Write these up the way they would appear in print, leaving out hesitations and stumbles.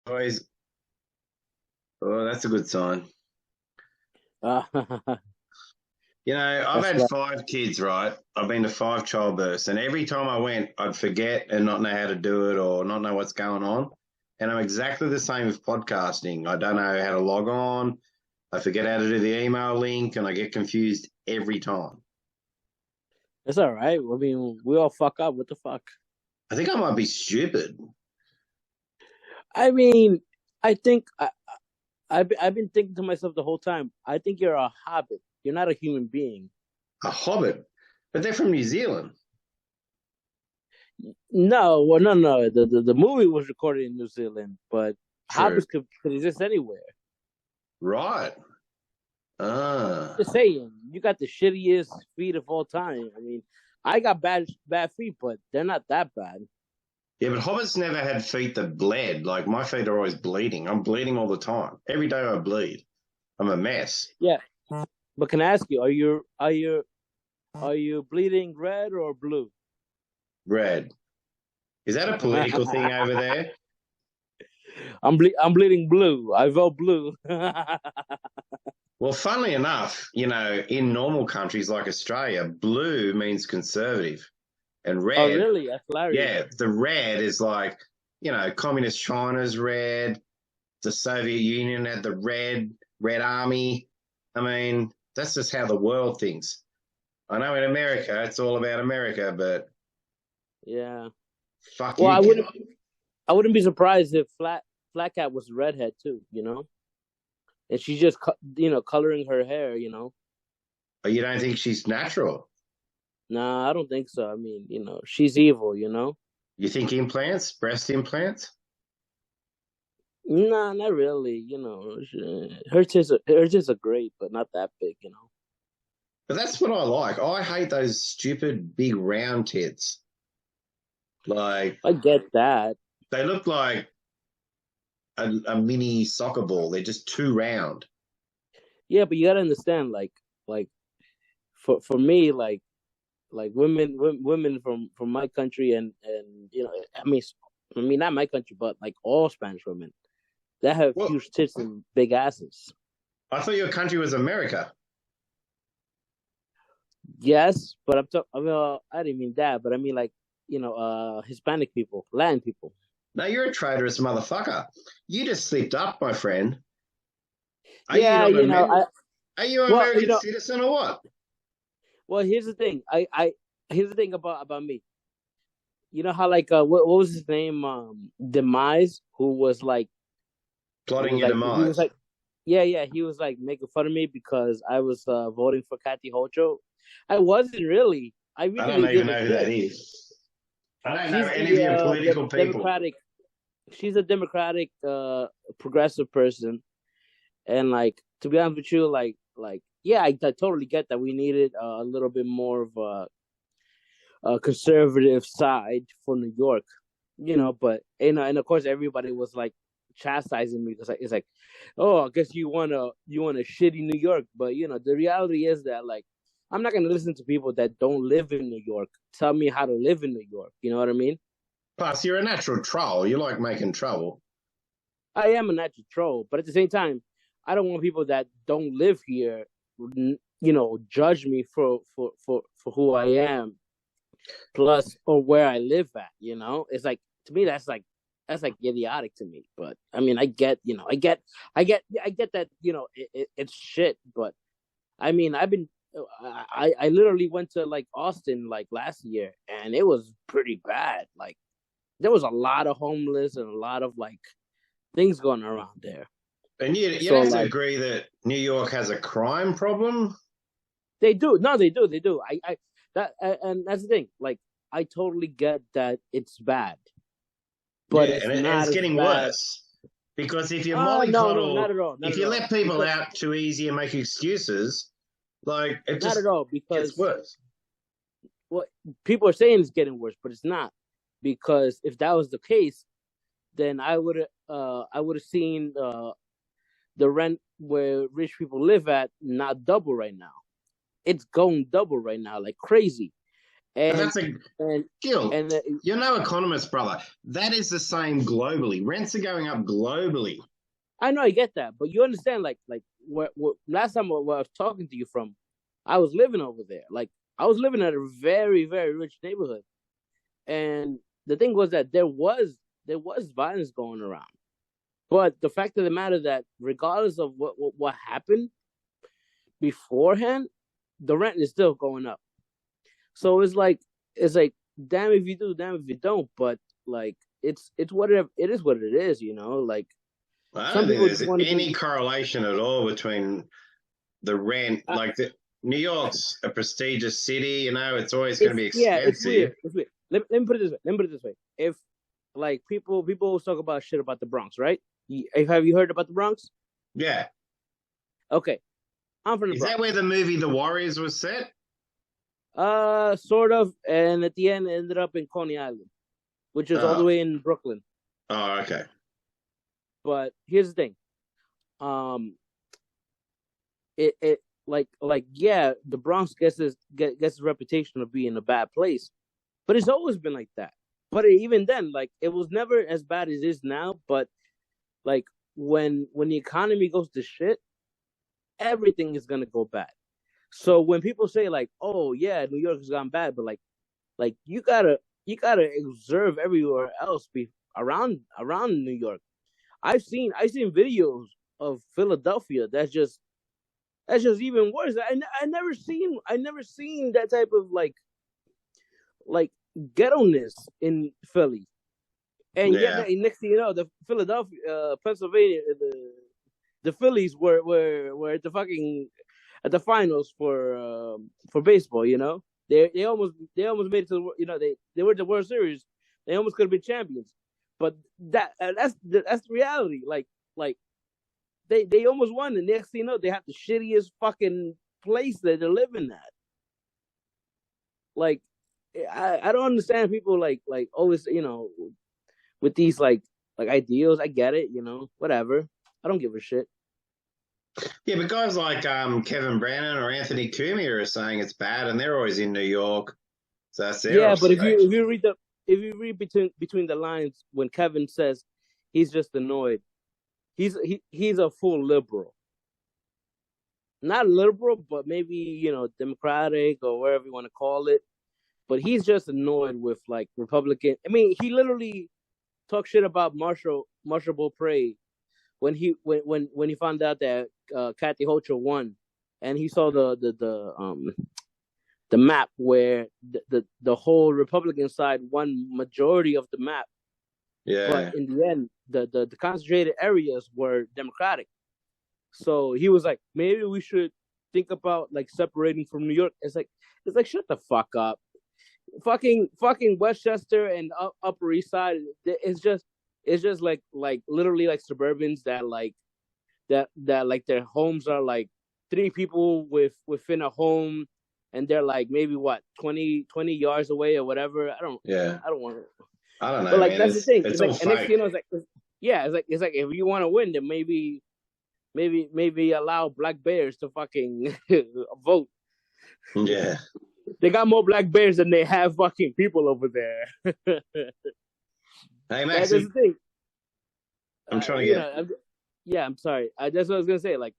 Boys, oh, that's a good sign. Uh, I've that's had right. five kids, right? I've been to five childbirths, and every time I went, I'd forget and not know how to do it or not know what's going on. And I'm exactly the same with podcasting. I don't know how to log on. I forget how to do the email link, and I get confused every time. It's all right. I mean, we all fuck up. What the fuck? I think I might be stupid. I mean, I think I've been thinking to myself the whole time. I think you're a hobbit. You're not a human being. A hobbit, but they're from New Zealand. No, well, no. The movie was recorded in New Zealand, but True. hobbits could exist anywhere. Right. Ah. Just saying, you got the shittiest feet of all time. I mean, I got bad feet, but they're not that bad. Yeah, but hobbits never had feet that bled. Like my feet are always bleeding. I'm bleeding all the time. Every day I bleed. I'm a mess. Yeah, but can I ask you, are you bleeding red or blue? Red. Is that a political thing over there? I'm bleeding blue. I vote blue. Well, funnily enough, in normal countries like Australia, blue means conservative. And Oh, red, really? That's hilarious. yeah, the red is like, communist China's red. The Soviet Union had the Red Army. I mean, that's just how the world thinks. I know in America, it's all about America, but Yeah. fuck Well, you, Cal. I wouldn't be surprised if Flat Cat was redhead too. And she's just coloring her hair. Oh, you don't think she's natural? Nah, I don't think so. I mean, she's evil. You think implants, breast implants? Nah, not really. Her tits are great, but not that big. But that's what I like. I hate those stupid big round tits. Like I get that. they look like a mini soccer ball. They're just too round. Yeah, but you gotta understand, like for me, like women from my country and I mean not my country, but like all Spanish women that have Well, huge tits and big asses. I thought your country was America. Yes, but I didn't mean that, but I mean like Hispanic people, Latin people. No, you're a traitorous motherfucker. You just slipped up, my friend. Are you Yeah, not you know Amer- I Are you an well you American know citizen or what? well here's the thing. I Here's the thing about me. You know how like what was his name, Demise, Plotting your he was demise. like yeah, he was like making fun of me because I was voting for Kathy Hocho. I wasn't really. I I really don't didn't even give a know who that shit. is. I don't know She's any of the your political people. Democratic. She's a Democratic progressive person, and like to be honest with you, like yeah, I totally get that we needed a little bit more of a conservative side for New York, but and of course everybody was like chastising me because it's like, oh, I guess you want a shitty New York, but the reality is that like I'm not gonna listen to people that don't live in New York tell me how to live in New York. You know what I mean? Plus, you're a natural troll. You like making trouble. I am a natural troll, but at the same time, I don't want people that don't live here, judge me for who I am, plus or where I live at. It's like to me that's like idiotic to me. But I mean, I get that. It's shit. But I mean, I literally went to like Austin like last year, and it was pretty bad. Like there was a lot of homeless and a lot of like things going around there. And you'd So have to like agree that New York has a crime problem. they do, no, they do. And that's the thing. Like I totally get that it's bad, but Yeah, it's and not it's as getting bad. worse because if you No, not mollycoddle, at all, not if at you all. let people Because out too easy and make excuses, like it not just at all. gets Because worse. what people are saying is getting worse, but it's not. Because if that was the case, then I would have seen the rent where rich people live at not double right now. It's going double right now, like crazy. But and that's a and Gil. and You're no economist, brother. That is the same globally. Rents are going up globally. I know I get that, but you understand, like what last time where I was talking to you from, I was living over there. Like I was living in a very very rich neighborhood, and the thing was that there was violence going around. But the fact of the matter that regardless of what happened beforehand, the rent is still going up. So it's like damn if you do, damn if you don't. But like it's whatever it is, what it is. Like I some don't think people there's just want to any be. correlation at all between the rent. Uh, New York's a prestigious city, it's always going to be it's expensive. weird. It's weird. Let me put it this way. Let me put it this way. If like people always talk about shit about the Bronx, right? Have you heard about the Bronx? Yeah. Okay, I'm from the Is that where Bronx. the movie The Warriors was set? Sort of, and at the end it ended up in Coney Island, which is all the Oh, way in Brooklyn. oh, okay. But here's the thing. Um, it like yeah, the Bronx gets a reputation of being a bad place, but it's always been like that. But even then, like it was never as bad as it is now. But like when the economy goes to shit, everything is gonna go bad. So when people say like, "Oh yeah, New York has gone bad," but like you gotta observe everywhere else be around New York. I've seen videos of Philadelphia that's just even worse. I never seen that type of like ghetto-ness in Philly. And yet Yeah. next thing you know, the Philadelphia, Pennsylvania, the Phillies were at the finals for baseball. They almost made it to they were the World Series. They almost could have been champions. But that's the reality. Like they almost won. The next thing you know, they have the shittiest fucking place that they're living at. Like I don't understand people like always with these like ideals. I get it, whatever. I don't give a shit. Yeah, but guys like Kevin Brannon or Anthony Cumia are saying it's bad, and they're always in New York, so that's their Yeah, but observation. if you read between the lines when Kevin says he's just annoyed, he's a full liberal. Not liberal, but maybe democratic or whatever you want to call it. But he's just annoyed with like Republican. I mean, he literally talked shit about Marshall Boprey when he found out that Kathy Hochul won, and he saw the map where the whole Republican side won majority of the map, but Yeah. in the end, the concentrated areas were Democratic. So he was like, maybe we should think about like separating from New York. It's like shut the fuck up. Fucking Westchester and Upper East Side. It's just like literally like suburbans that like their homes are like three people within a home, and they're like maybe what 20 yards away or whatever. I don't Yeah. I don't want to. I don't But know, like man. that's the thing. It's It's all like and next fake. thing you know, yeah, it's like if you want to win, then maybe allow black bears to fucking vote. Yeah. They got more black bears than they have fucking people over there. Hey, That's the Maxi, thing. I'm trying to You get. know, yeah, I'm sorry. That's what I was gonna say. Like,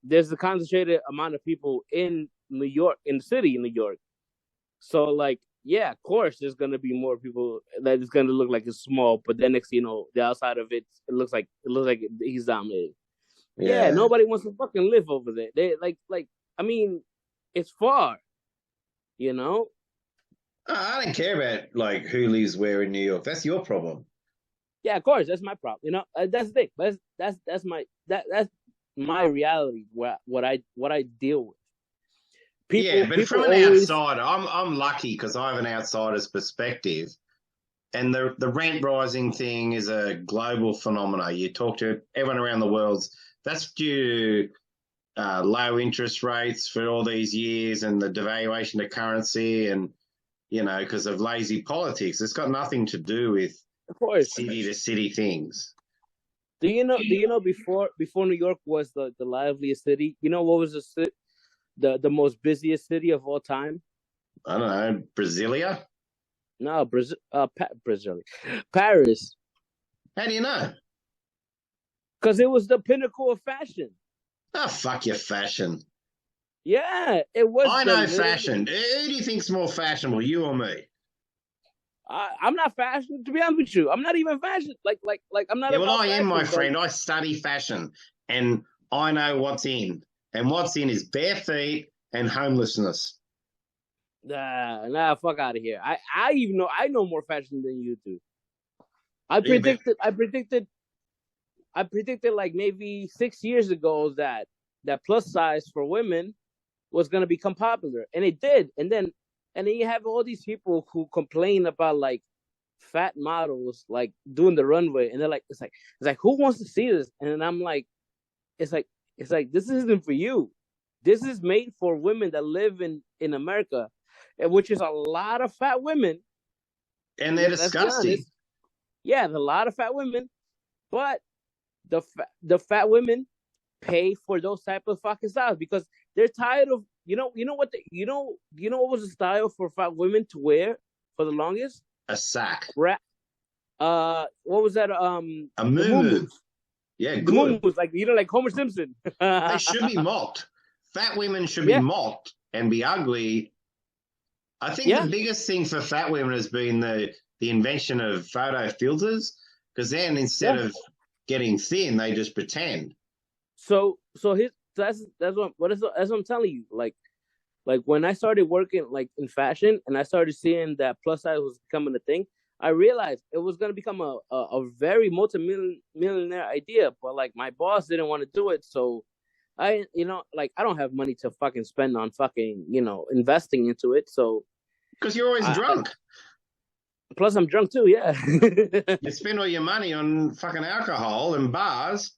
there's a concentrated amount of people in New York, in the city in New York. So, like, yeah, of course, there's gonna be more people that is gonna look like it's small, but then next, the outside of it looks like he's dominated. Yeah, Yeah. nobody wants to fucking live over there. They like. I mean, it's far, you know. I don't care about like who lives where in New York. That's your problem. Yeah, of course, that's my problem. That's the thing. But that's my reality. What I deal with. Yeah, but People from an always, outside, I'm lucky because I have an outsider's perspective. And the rent rising thing is a global phenomenon. You talk to everyone around the world. That's due to low interest rates for all these years and the devaluation of currency and, because of lazy politics. It's got nothing to do with of course. city to city things. Do you know before New York was the liveliest city? You know what was the most busiest city of all time? I don't know, Brasilia? No, Brazil, Paris, How do you know? because it was the pinnacle of fashion. Oh, fuck your fashion. Yeah, it was I the know literally. fashion. Who do you think's more fashionable, you or me? I'm not fashion. To be honest with you, I'm not even fashion. Like I'm not Yeah, well, about I am, my fashion. So friend. I study fashion and I know what's in. And what's in is bare feet and homelessness. nah, fuck out of here. I know more fashion than you do. I Yeah, but predicted, I predicted, I predicted like maybe 6 years ago that plus size for women was gonna become popular, and it did. And then you have all these people who complain about like fat models like doing the runway, and they're like, it's like who wants to see this? And I'm like, it's like it's like this isn't for you. This is made for women that live in America, which is a lot of fat women. and they're Let's be disgusting. honest. Yeah, there's a lot of fat women, but the fat women pay for those type of fucking styles because they're tired of what was the style for fat women to wear for the longest? A sack. What was that? A The moo. muumuus. Yeah, The good. muumuus, like like Homer Simpson. They should be mocked. Fat women should be Yeah, mocked and be ugly. I think the yeah, biggest thing for fat women has been the invention of photo filters, because then instead yeah. of getting thin, they just pretend. So his that's what I'm telling you. Like when I started working like in fashion and I started seeing that plus size was becoming a thing, I realized it was gonna become a very multi-millionaire idea. But like my boss didn't want to do it, so like I don't have money to fucking spend on fucking investing into it. So Because you're always I drunk. plus I'm drunk too. Yeah, You spend all your money on fucking alcohol and bars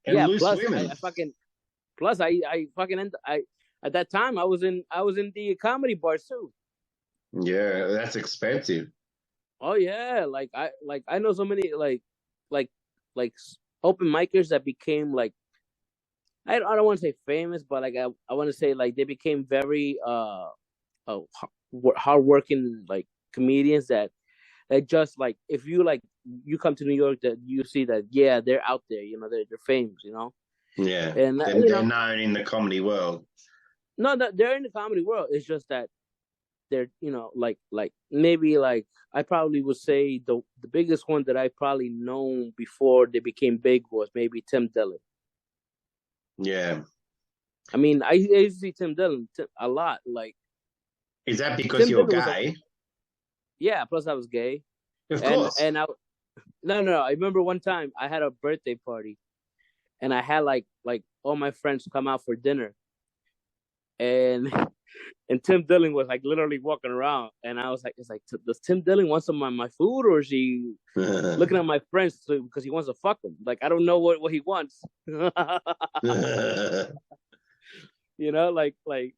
and yeah. loose Plus women. I fucking plus I fucking I at that time I was in the comedy bars too. Yeah, that's expensive. Oh yeah, like I know so many like like open micers that became like I don't want to say famous, but like I want to say like they became very hardworking like comedians that just like if you like you come to New York that you see that yeah they're out there, they're famous. Yeah, And they're known in the comedy world. no, they're in the comedy world. It's just that they're like maybe like I probably would say the biggest one that I probably known before they became big was maybe Tim Dillon. Yeah. I mean, I used to see Tim Dillon a lot. Like Is that because Tim you're Dillon was gay? yeah. Plus I was gay, Of and course. and I no. I remember one time I had a birthday party, and I had like all my friends come out for dinner, and and Tim Dillon was like literally walking around, and I was like, it's like, does Tim Dillon want some of my food, or is he looking at my friends because he wants to fuck them? Like I don't know what he wants, like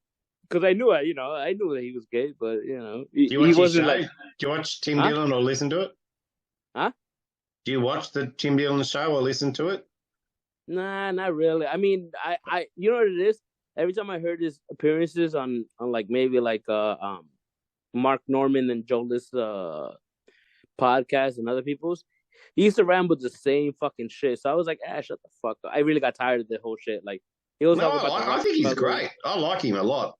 because I knew that he was gay, but Do you he watch his wasn't show? like, Do you watch Tim huh, Dillon or listen to it? huh. Do you watch the Tim Dillon show or listen to it? Nah, not really. I mean, I you know what it is? Every time I heard his appearances on like maybe like Mark Norman and Joe List podcast and other people's, he used to ramble the same fucking shit. So I was like, shut the fuck up. I really got tired of the whole shit. Like he was No, talking about the I think he's Rockefellers. great. I like him a lot.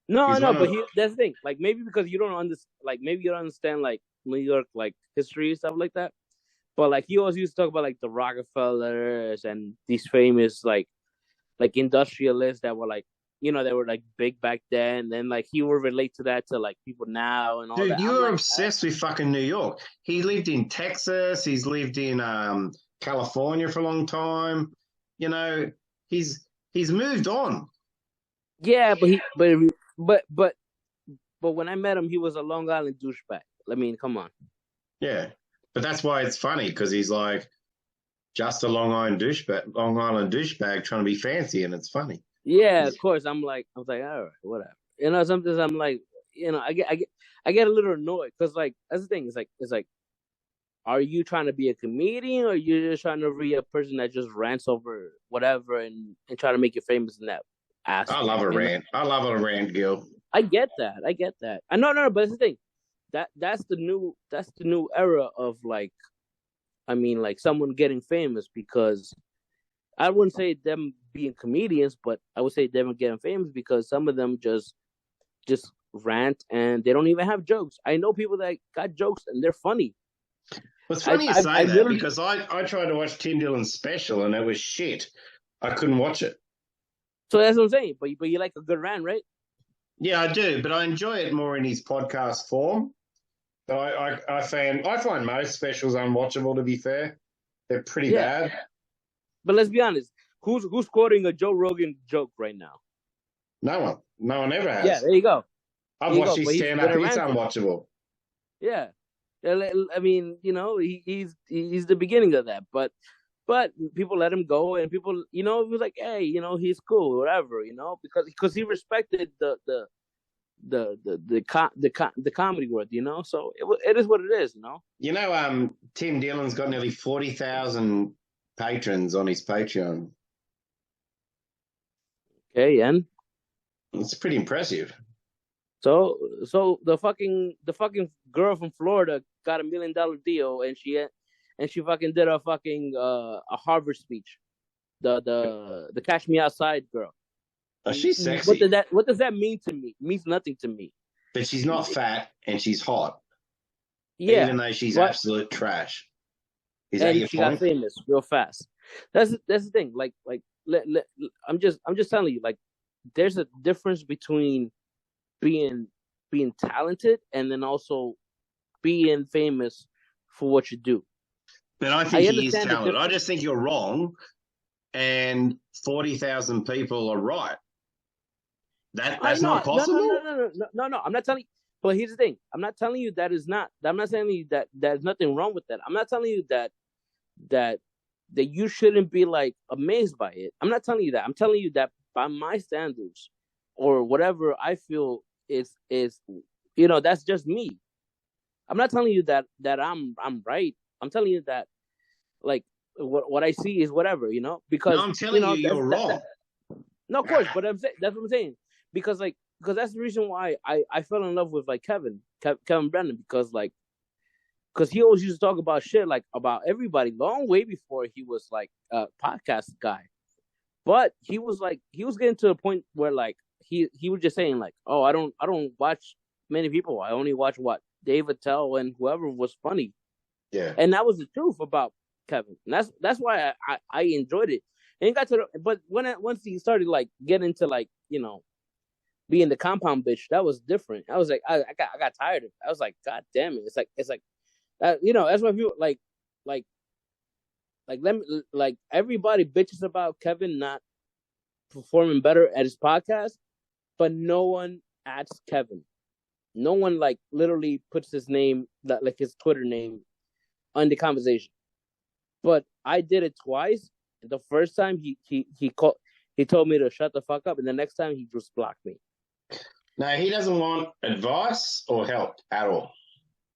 No, I He's know, one but of that's the thing. Like maybe because you don't understand, like maybe you don't understand like New York like history and stuff like that. But like he always used to talk about like the Rockefellers and these famous like industrialists that were like they were like big back then, and like he would relate to that to like people now and all dude. that. I'm You're like, obsessed with fucking New York. He lived in Texas. He's lived in California for a long time. You know, he's moved on. yeah, but when I met him, he was a Long Island douchebag. I mean, come on. Yeah, but that's why it's funny because he's like just a Long Island douchebag trying to be fancy, and it's funny. Yeah, of course. I was like, all right, whatever. Sometimes I'm like, I get a little annoyed because like that's the thing. It's like, are you trying to be a comedian or you're just trying to be a person that just rants over whatever and try to make you famous in that I love aspect? a And rant. I love a rant, Gil. I get that. I no, but it's the thing. That's the new era of like, I mean, like someone getting famous, because I wouldn't say them being comedians, but I would say them getting famous because some of them just rant and they don't even have jokes. I know people that got jokes and they're funny. Well, it's funny you say I that literally, because I tried to watch Tim Dillon's special and it was shit. I couldn't watch it. so that's what I'm saying. But you like a good rant, right? Yeah, I do, but I enjoy it more in his podcast form. But I find most specials unwatchable. To be fair, they're pretty Yeah. bad. But let's be honest. Who's quoting a Joe Rogan joke right now? No one ever has. Yeah, there you go. I've watched his stand up. It's unwatchable. Yeah. I mean, he's the beginning of that, but people let him go, and people, it was like, hey, he's cool, whatever, because he respected the comedy world, so it is what it is, Tim Dillon's got nearly 40,000 patrons on his Patreon. Okay, and it's pretty impressive. So the fucking girl from Florida got $1 million deal, and she fucking did a fucking a Harvard speech. The Cash Me Outside girl. Oh, she's sexy. What does that mean to me? It means nothing to me. But she's not fat and she's hot. Yeah. Even though she's absolute trash. Is that your point? Got famous real fast. That's the thing. Like I'm just telling you, like, there's a difference between being talented and then also being famous for what you do. But I think he is talented. I just think you're wrong, and 40,000 people are right. That's not possible. No. I'm not telling you. But here's the thing. I'm not telling you that is not. I'm not telling you that there's nothing wrong with that. I'm not telling you that you shouldn't be like amazed by it. I'm not telling you that. I'm telling you that by my standards or whatever I feel is that's just me. I'm not telling you that I'm right. I'm telling you that, like, what I see is whatever, because I'm telling you're wrong. No, of course, but that's what I'm saying, because that's the reason why I fell in love with like Kevin Brennan, because he always used to talk about shit like about everybody long way before he was like a podcast guy, but he was getting to a point where like he was just saying like, oh, I don't watch many people. I only watch what Dave Attell and whoever was funny. Yeah. And that was the truth about Kevin. And that's why I enjoyed it. And it got to but once he started like getting into like, being the compound bitch, that was different. I was like, I got tired of it. I was like, God damn it. It's like that's why people like let me, like, everybody bitches about Kevin not performing better at his podcast, but no one adds Kevin. No one like literally puts his name, like his Twitter name, on the conversation. But I did it twice. The first time he told me to shut the fuck up, and the next time he just blocked me. No, he doesn't want advice or help at all.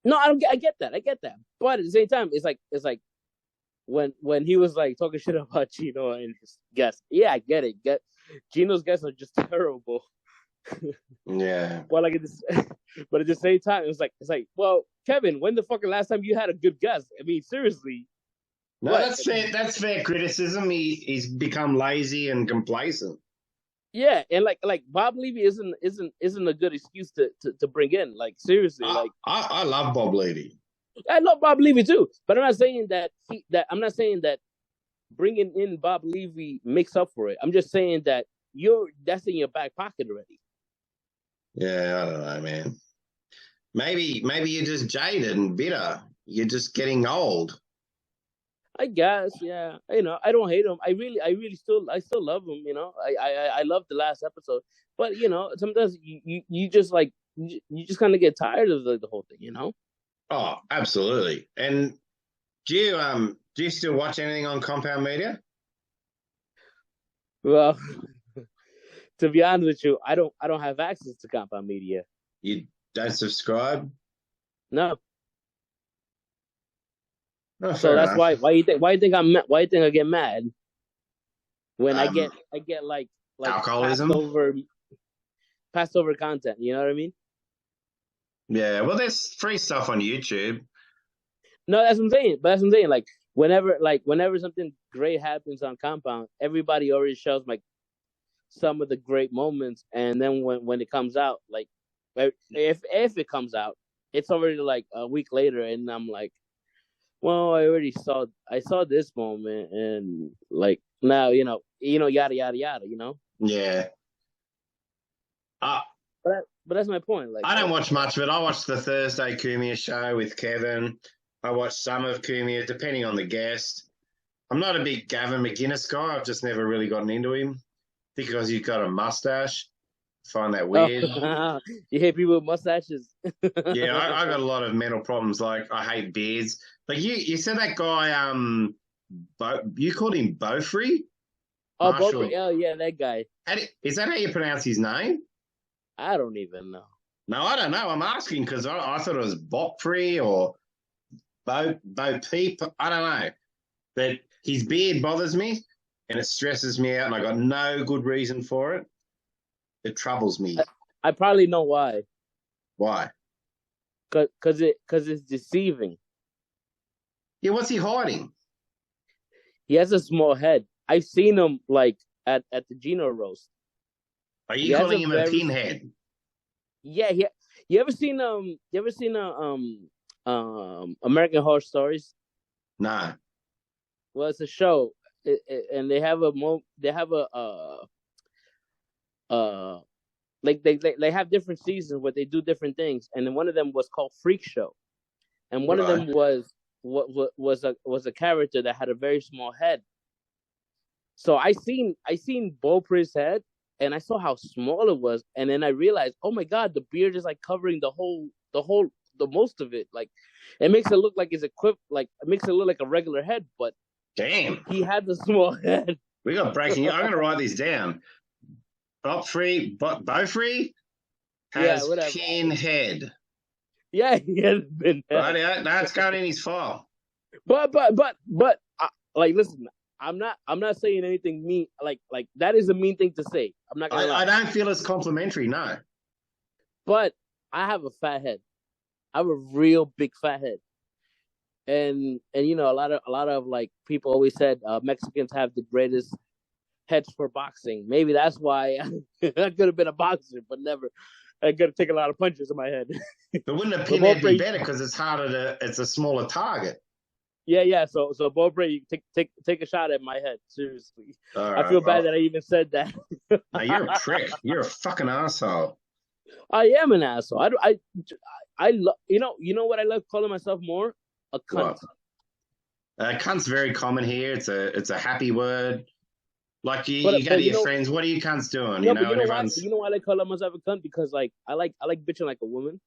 No, I get that. But at the same time, it's like when he was like talking shit about Gino and his guests. Yeah, I get it. Gino's guests are just terrible. Yeah. Well, but at the same time, it's like, well, Kevin, when the fucking last time you had a good guest? I mean, seriously. No, that's fair. That's fair criticism. He's become lazy and complacent. Yeah, and like Bob Levy isn't a good excuse to bring in. Like, seriously, I love Bob Levy. I love Bob Levy too, but I'm not saying that bringing in Bob Levy makes up for it. I'm just saying that that's in your back pocket already. Yeah, I don't know, man. Maybe you're just jaded and bitter. You're just getting old. I guess, yeah. I don't hate him. I still love him. I love the last episode, but sometimes you just like you just kind of get tired of the whole thing. Oh, absolutely. And do you still watch anything on Compound Media? Well, to be honest with you, I don't have access to Compound Media. You don't subscribe? No. Oh, so that's enough. why you think I get mad when I get like alcoholism? over. Passover content. You know what I mean? Yeah, well, there's free stuff on YouTube. No, that's what I'm saying. But that's what I'm saying. Whenever something great happens on Compound, everybody already shows like some of the great moments, and then when it comes out, like if it comes out, it's already like a week later, and I'm like, well, I saw this moment, and like now yada yada yada, Yeah. Uh, But that's my point. I don't watch much of it. I watch the Thursday Cumia show with Kevin. I watch some of Cumia, depending on the guest. I'm not a big Gavin McGuinness guy. I've just never really gotten into him because he's got a mustache. I find that weird. You hate people with mustaches? Yeah, I got a lot of mental problems. Like, I hate beards. Like, you said that guy, you called him Boprey? Oh, Boprey. Oh, yeah, that guy. Is that how you pronounce his name? I don't even know. No, I don't know. I'm asking because I thought it was Boprey or Bo-Peep. I don't know. But his beard bothers me and it stresses me out, and I got no good reason for it. It troubles me. I probably know why. Why? Because it's deceiving. Yeah, what's he hiding? He has a small head. I've seen him like at the Gino roast. Are you calling him a pinhead? Yeah, you ever seen American Horror Stories? No. Well, it's a show, and they have like they have different seasons where they do different things, and then one of them was called Freak Show, and one of them was a character that had a very small head. So I seen Boprey's head, and I saw how small it was, and then I realized, oh my god, the beard is like covering the most of it. Like, it makes it look like it's equipped, like it makes it look like a regular head, but damn, he had the small head. We got breaking. I'm going to write these down. Boprey has pinhead. Yeah, he has been. Right, that's going in his file. But like, listen, I'm not saying anything mean. Like that is a mean thing to say. I'm not gonna lie. I don't feel it's complimentary, no. But I have a fat head. I have a real big fat head. And a lot of like people always said Mexicans have the greatest heads for boxing. Maybe that's why I could have been a boxer, but never. I got to take a lot of punches in my head. But wouldn't a pinhead be better because it's harder it's a smaller target? Yeah. So Boprey, take a shot at my head. Seriously, right, I feel bad that I even said that. No, you're a prick. You're a fucking asshole. I am an asshole. I love you know what I love calling myself more? A cunt. Cunt's very common here. It's a happy word. Like you go to your friends. What are you cunts doing? You know why I like calling myself a cunt? Because like I like bitching like a woman.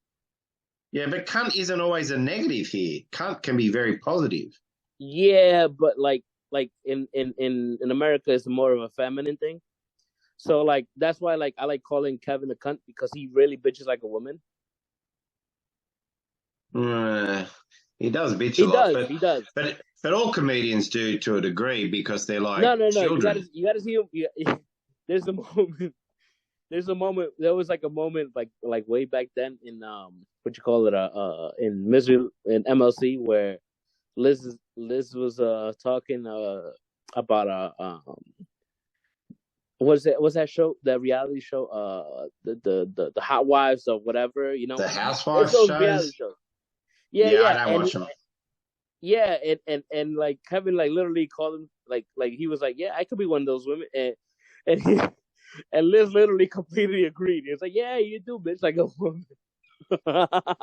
Yeah, but cunt isn't always a negative here. Cunt can be very positive. Yeah, but like in America, it's more of a feminine thing. So like that's why like I like calling Kevin a cunt, because he really bitches like a woman. He does bitch a lot. He does. But all comedians do to a degree, because they're like children. You gotta see him. There's a moment. There was like a moment like way back then in in Misery in MLC, where Liz was talking about what's that show, that reality show, the Hot Wives or whatever, the Housewives shows. Reality shows. Yeah, I don't watch them. Yeah, and like Kevin like literally called him like he was like, yeah, I could be one of those women, and Liz literally completely agreed. He was like, yeah, you do bitch like a woman.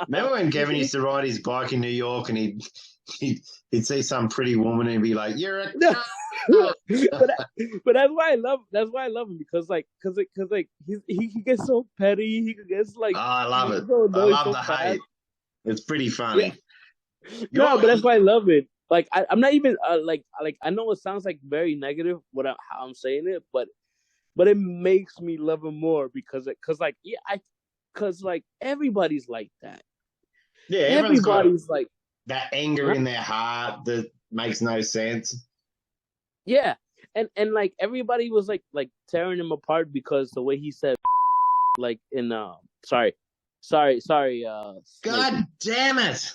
Remember when Kevin used to ride his bike in New York, and he'd see some pretty woman and be like, "You're a." but that's why I love him, because he gets so petty. He gets like. Oh, I love it. I love the hate. It's pretty funny. Yeah. No, but that's why I love it. Like I'm not even like I know it sounds like very negative how I'm saying it, but it makes me love him more because everybody's like that. Yeah, everybody's like that anger in their heart that makes no sense. Yeah, and like everybody was like tearing him apart because the way he said like in sorry. God damn it!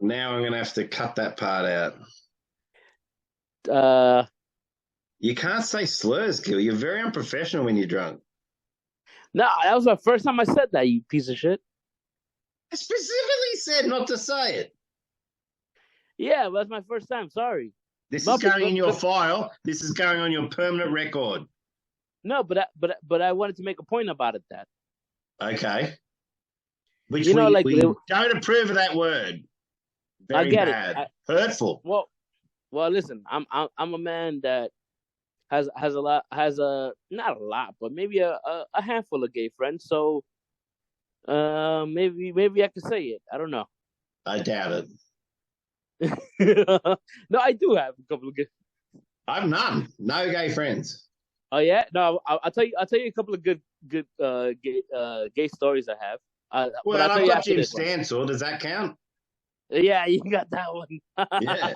Now I'm gonna have to cut that part out. You can't say slurs, Gil. You're very unprofessional when you're drunk. No, that was the first time I said that. You piece of shit. I specifically said not to say it. Yeah, but that's my first time. Sorry. This is going in your file. This is going on your permanent record. No, but I wanted to make a point about it. That okay, which you know, we don't approve of that word. Very I get bad. it. Hurtful. Well, listen. I'm a man that has not a lot, but maybe a handful of gay friends. So maybe I could say it. I don't know. I doubt it. No, I do have a couple of gay. I have none. No gay friends. Oh yeah, no. I'll tell you a couple of good gay stories I have. Well, I've got Jim Stansel. Does that count? Yeah, you got that one. Yeah.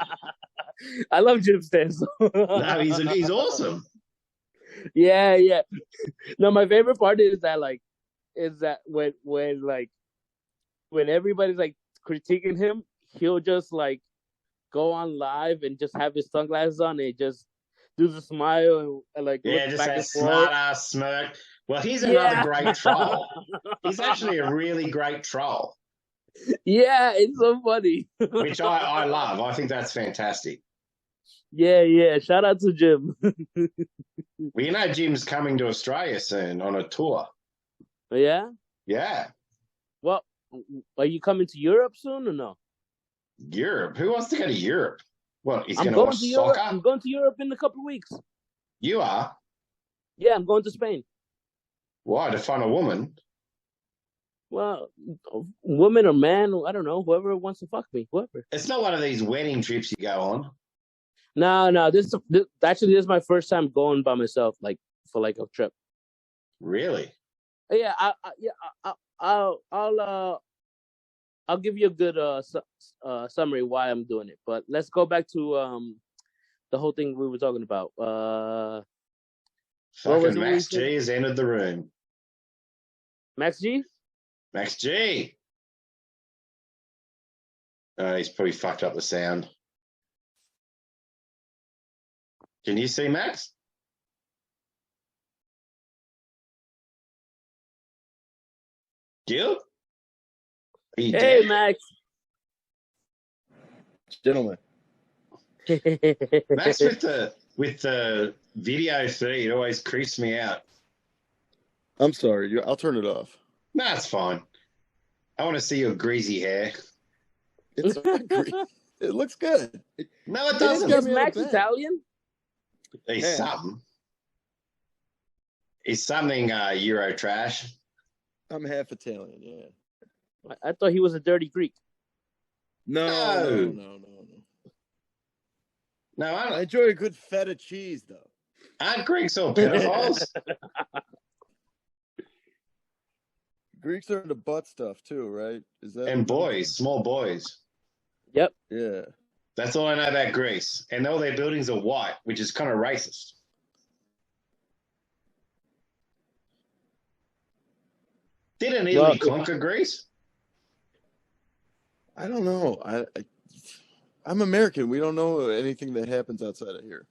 I love Jim Stansel. No, he's awesome. Yeah. No, my favorite part is that when everybody's like critiquing him, he'll just like go on live and just have his sunglasses on and just do the smile and like just that smart ass smirk. Well, he's another great troll. He's actually a really great troll. Yeah, it's so funny. Which I love. I think that's fantastic. Yeah. Shout out to Jim. Well, you know Jim's coming to Australia soon on a tour. Yeah? Yeah. Well, are you coming to Europe soon or no? Europe? Who wants to go to Europe? What, he's going to watch soccer? I'm going to Europe in a couple of weeks. You are? Yeah, I'm going to Spain. Why? To find a woman? Well, woman or man, I don't know. Whoever wants to fuck me, whoever. It's not one of these wedding trips you go on. No. This is my first time going by myself, like for like a trip. Really? Yeah, I'll give you a good summary why I'm doing it. But let's go back to the whole thing we were talking about. Fucking Max G has entered the room. Max G? Max G. He's probably fucked up the sound. Can you see Max? Gil? Hey, dead? Max. Gentlemen. Max with the video feed always creeps me out. I'm sorry. I'll turn it off. No, it's fine. I want to see your greasy hair. It's not greasy. It looks good. No, it doesn't. Is Max Italian? He's something. He's something Euro trash. I'm half Italian, yeah. I thought he was a dirty Greek. No. I enjoy a good feta cheese, though. Aren't Greeks all pedophiles? Greeks are into butt stuff too, right? Is that and boys, small boys. Yep. Yeah. That's all I know about Greece. And all their buildings are white, which is kind of racist. Didn't Italy conquer Greece? I don't know. I'm American. We don't know anything that happens outside of here.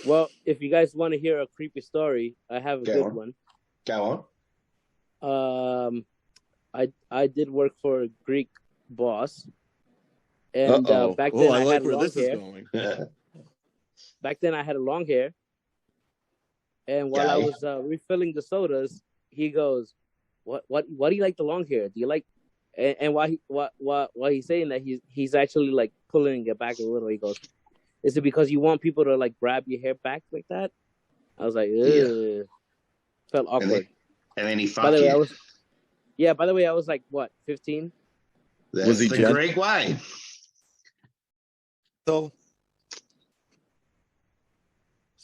Well, if you guys want to hear a creepy story, I have a good one. Go on. I did work for a Greek boss, and back then I had long hair. Back then I had long hair, and while I was refilling the sodas, he goes, "What do you like the long hair? Do you like?" And while he's saying that, he's actually like pulling it back a little. He goes, "Is it because you want people to like grab your hair back like that?" I was like, "Ugh." Felt awkward. And then he fucked you. By the way, I was like, what, 15? Was he the Greek way? So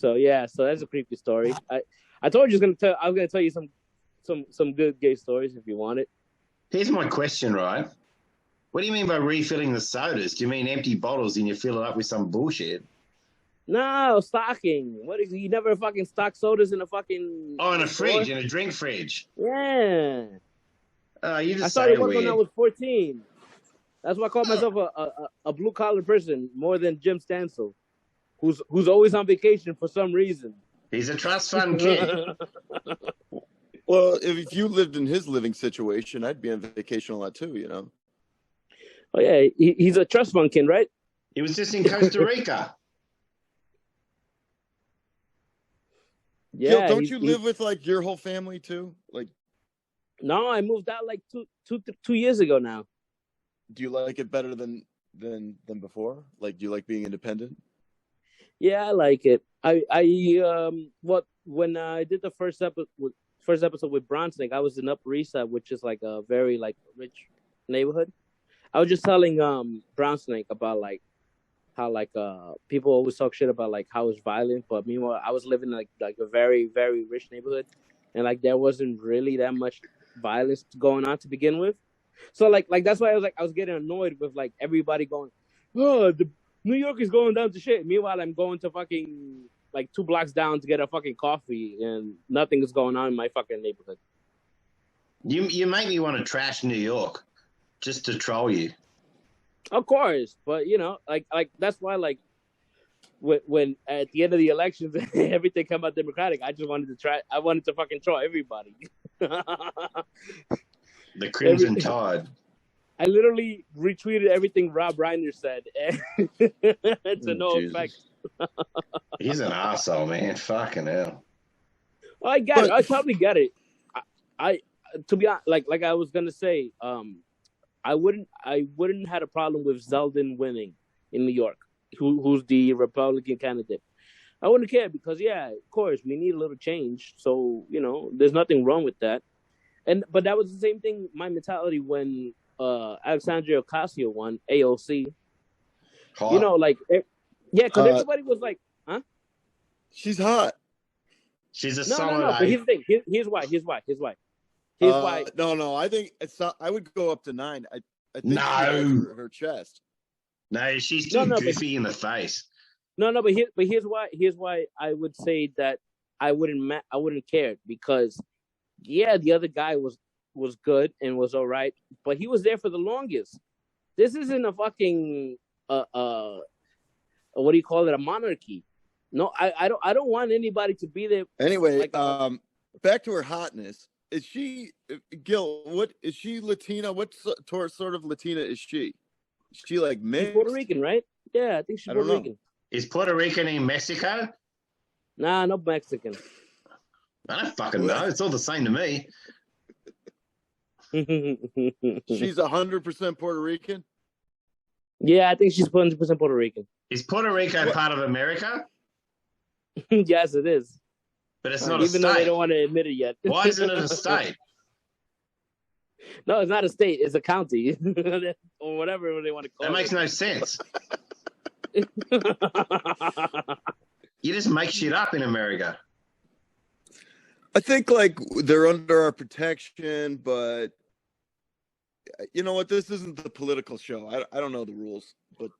that's a creepy story. I told you I was gonna tell you some good gay stories if you want it. Here's my question, right? What do you mean by refilling the sodas? Do you mean empty bottles and you fill it up with some bullshit? No, stocking. What is you never fucking stock sodas in a fucking Oh, in a store? fridge, in a drink fridge. Yeah. You I just started say working when I weird. was 14. That's why I call Oh, myself a blue collar person more than Jim Stansel, who's always on vacation for some reason. he's a trust fund kid. Well, if you lived in his living situation, I'd be on vacation a lot too, you know. Oh yeah, he's a trust fund kid, right? He was just in Costa Rica. Gil, Yeah, don't you live with like your whole family too? Like, no, I moved out like 2 years ago now. do you like it better than before? Like, do you like being independent? Yeah, I like it. What when I did the first episode with Bronson, I was in Upper East Side, which is like a very like rich neighborhood. I was just telling Bronson about like how like people always talk shit about like how it's violent, but meanwhile I was living in like a very very rich neighborhood, and like there wasn't really that much violence going on to begin with. So like that's why I was getting annoyed with like everybody going, oh, the New York is going down to shit. Meanwhile, I'm going to fucking like 2 blocks down to get a fucking coffee, and nothing is going on in my fucking neighborhood. You make me want to trash New York just to troll you. Of course, but you know, like that's why like when at the end of the elections everything came out Democratic, I just wanted to try. I wanted to fucking troll everybody. The Every, Crimson Tide. I literally retweeted everything Rob Reiner said to no effect. Jesus. He's an asshole, man. Fucking hell. I get it. But I totally get it. I to be honest, like I was gonna say, I wouldn't had a problem with Zeldin winning in New York, who's the Republican candidate. I wouldn't care because yeah, of course we need a little change. So you know, there's nothing wrong with that. But that was the same thing. My mentality when Alexandria Ocasio won AOC. You Hot. know, like yeah, because uh, everybody was like, huh? she's hot. She's a No, no, solid no. But A. here's the thing. Here's why. Here's why. No. I think it's not, I would go up to 9. I think she has No. her chest. No, she's No, too no, goofy in the face. no. But here's why I would say that I wouldn't care because yeah, the other guy was good and was all right, but he was there for the longest. This isn't a fucking what do you call it? A monarchy. No, I don't want anybody to be there. Anyway, Like back to her hotness. Is she Gil? What is she Latina? What sort of Latina is she? Is she like she's mixed? Puerto Rican, right? Yeah, I think she's I don't Puerto know. Rican. Is Puerto Rican in Mexico? Nah, no Mexican. I don't fucking know. It's all the same to me. She's 100% Puerto Rican. Yeah, I think she's 100% Puerto Rican. Is Puerto Rico part of America? Yes, it is. But it's not a Even though they state. don't want to admit it yet. Why isn't it a state? No, it's not a state. It's a county or whatever they want to call That it. makes no sense. You just make shit up in America. I think like they're under our protection, but you know what? This isn't the political show. I don't know the rules, but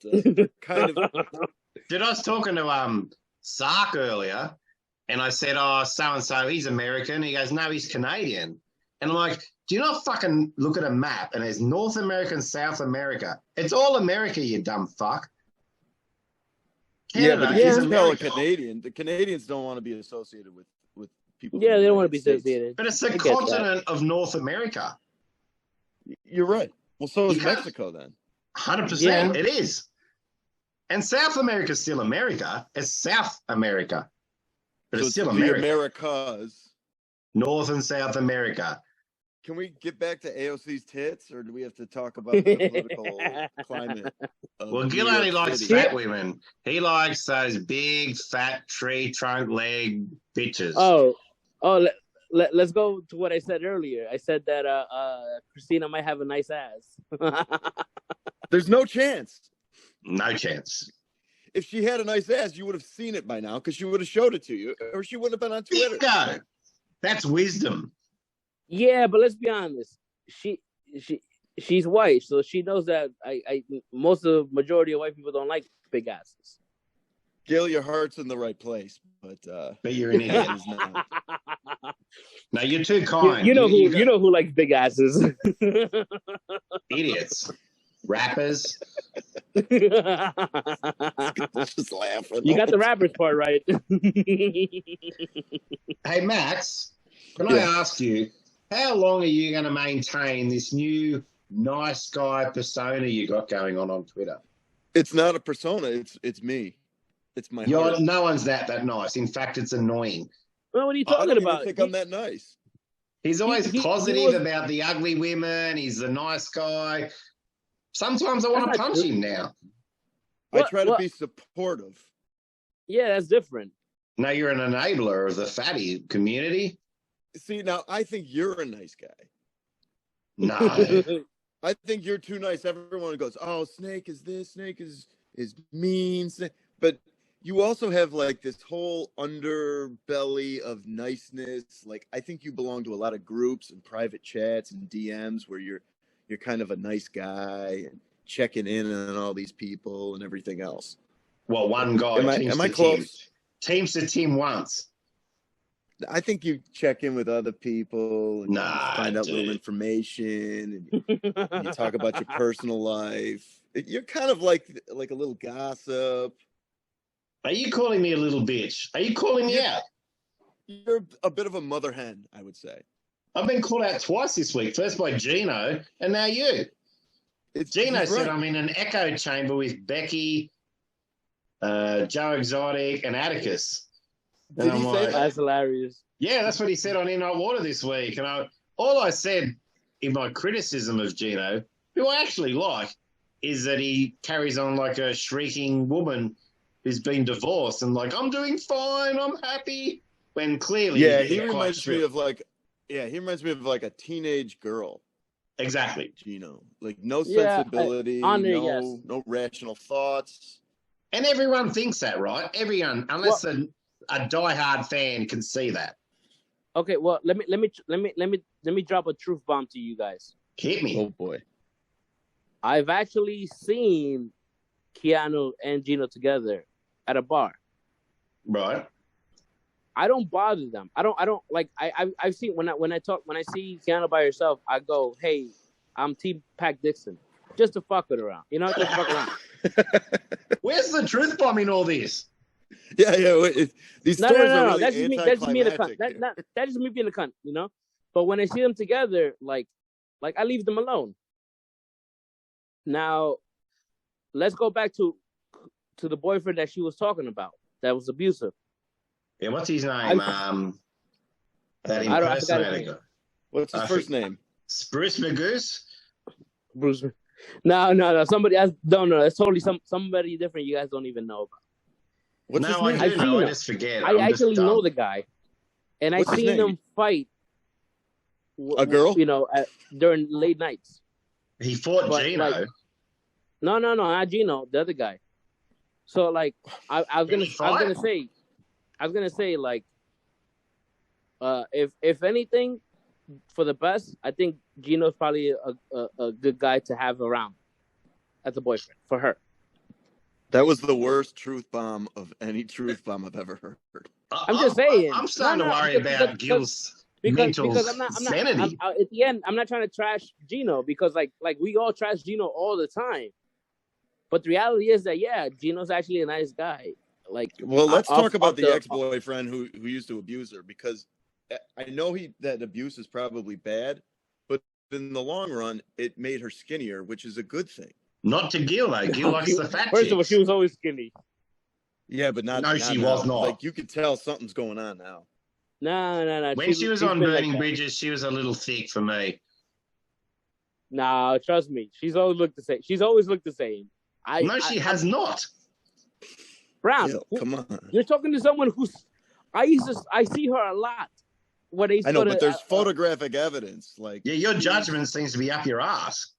kind of. Dude, I was talking to Sark earlier, and I said, "Oh, so and so, he's American." He goes, "No, he's Canadian." And I'm like, "Do you not fucking look at a map and there's North America and South America? It's all America, you dumb fuck." Yeah, but Canada if is you tell a America. Canadian, the Canadians don't want to be associated with people. Yeah, in they the don't want to be United States. associated. But it's the I get that. continent of North America. You're right. Well, so is You can't- Mexico then. 100%. Yeah. It is. And South America is still America. It's South America. But So it's still the America. Americas. North and South America. Can we get back to AOC's tits, or do we have to talk about the political climate? Well, Gil only likes fat women. He likes those big, fat, tree trunk leg bitches. Let's go to what I said earlier. I said that Christina might have a nice ass. There's no chance. No chance. If she had a nice ass, you would have seen it by now because she would have showed it to you, or she wouldn't have been on Twitter. Bingo. That's wisdom. Yeah, but let's be honest. She's white, so she knows that I most of the majority of white people don't like big asses. Gil, your heart's in the right place, but you're an idiot. is not. No, you're too kind. You know who likes big asses. Idiots. Rappers. Just laughing. You got the rappers part right. Hey, Max, can I ask you, how long are you going to maintain this new nice guy persona you got going on Twitter? It's not a persona. It's me. It's my heart. No one's that nice. In fact, it's annoying. Well, what are you I talking don't about? even think I'm that nice. He's always he positive was- about the ugly women. He's the nice guy. Sometimes I want to That's not punch true. him now. I try to be supportive. Yeah, that's different. No, you're an enabler of the fatty community. See, now I think you're a nice guy. No. I think you're too nice. Everyone goes, "Oh, Snake is this. Snake is mean." But you also have like this whole underbelly of niceness. Like I think you belong to a lot of groups and private chats and DMs where you're kind of a nice guy and checking in on all these people and everything else. Well, one guy. Am I close? Teams to Tim once. I think you check in with other people and find out little dude. information and you talk about your personal life. You're kind of like a little gossip. Are you calling me a little bitch? Are you calling me out? You're a bit of a mother hen, I would say. I've been called out twice this week. First by Gino, and now you. Gino said I'm in an echo chamber with Becky, Joe Exotic, and Atticus. And Did he say that? That's hilarious. Yeah, that's what he said on In Hot Water this week. And all I said in my criticism of Gino, who I actually like, is that he carries on like a shrieking woman who's been divorced and like, I'm doing fine, I'm happy. When clearly, he reminds me of like a teenage girl. Exactly. Gino, like no sensibility, no rational thoughts. And everyone thinks that, right? Everyone, unless a diehard fan can see that. Okay, well, let me drop a truth bomb to you guys. Hit me. Oh boy. I've actually seen Keanu and Gino together at a bar. Right. I don't bother them. I don't like. I've seen when I see Keanu by herself, I go, hey, I'm Team Pac Dixon, just to fuck it around. You know, just to fuck around. Where's the truth bomb in all this? Yeah. These stories are really That's just me being a cunt. anticlimactic. That is me being a cunt. You know. But when I see them together, like I leave them alone. Now, let's go back to the boyfriend that she was talking about that was abusive. Yeah, what's his name? That impersonator. What's his first name? Bruce Magoose? Bruce. No. Somebody else. No. It's totally somebody different. You guys don't even know about. What's his name? I do know. I just forget. I actually know the guy, and I seen them fight. A girl? You know, during late nights. He fought Gino. Like, no, not Gino. The other guy. So like, I was gonna say like, if anything, for the best, I think Gino's probably a good guy to have around as a boyfriend for her. That was the worst truth bomb of any truth bomb I've ever heard. I'm just saying. I'm starting to worry about Gil's mental sanity. At the end, I'm not trying to trash Gino because like we all trash Gino all the time. But the reality is that Gino's actually a nice guy. Like, well, let's talk about the ex-boyfriend who used to abuse her, because I know that abuse is probably bad, but in the long run, it made her skinnier, which is a good thing. Not to Gil though. Gil likes the fat. First of all, she was always skinny. Yeah, but not. No, she was not. Like you could tell something's going on now. No. When she was on Burning Bridges, she was a little thick for me. No, trust me, she's always looked the same. She has not. Brown, Gil, come on. You're talking to someone who's. I see her a lot. I know, but there's photographic evidence. Like, yeah, your judgment seems to be up your ass.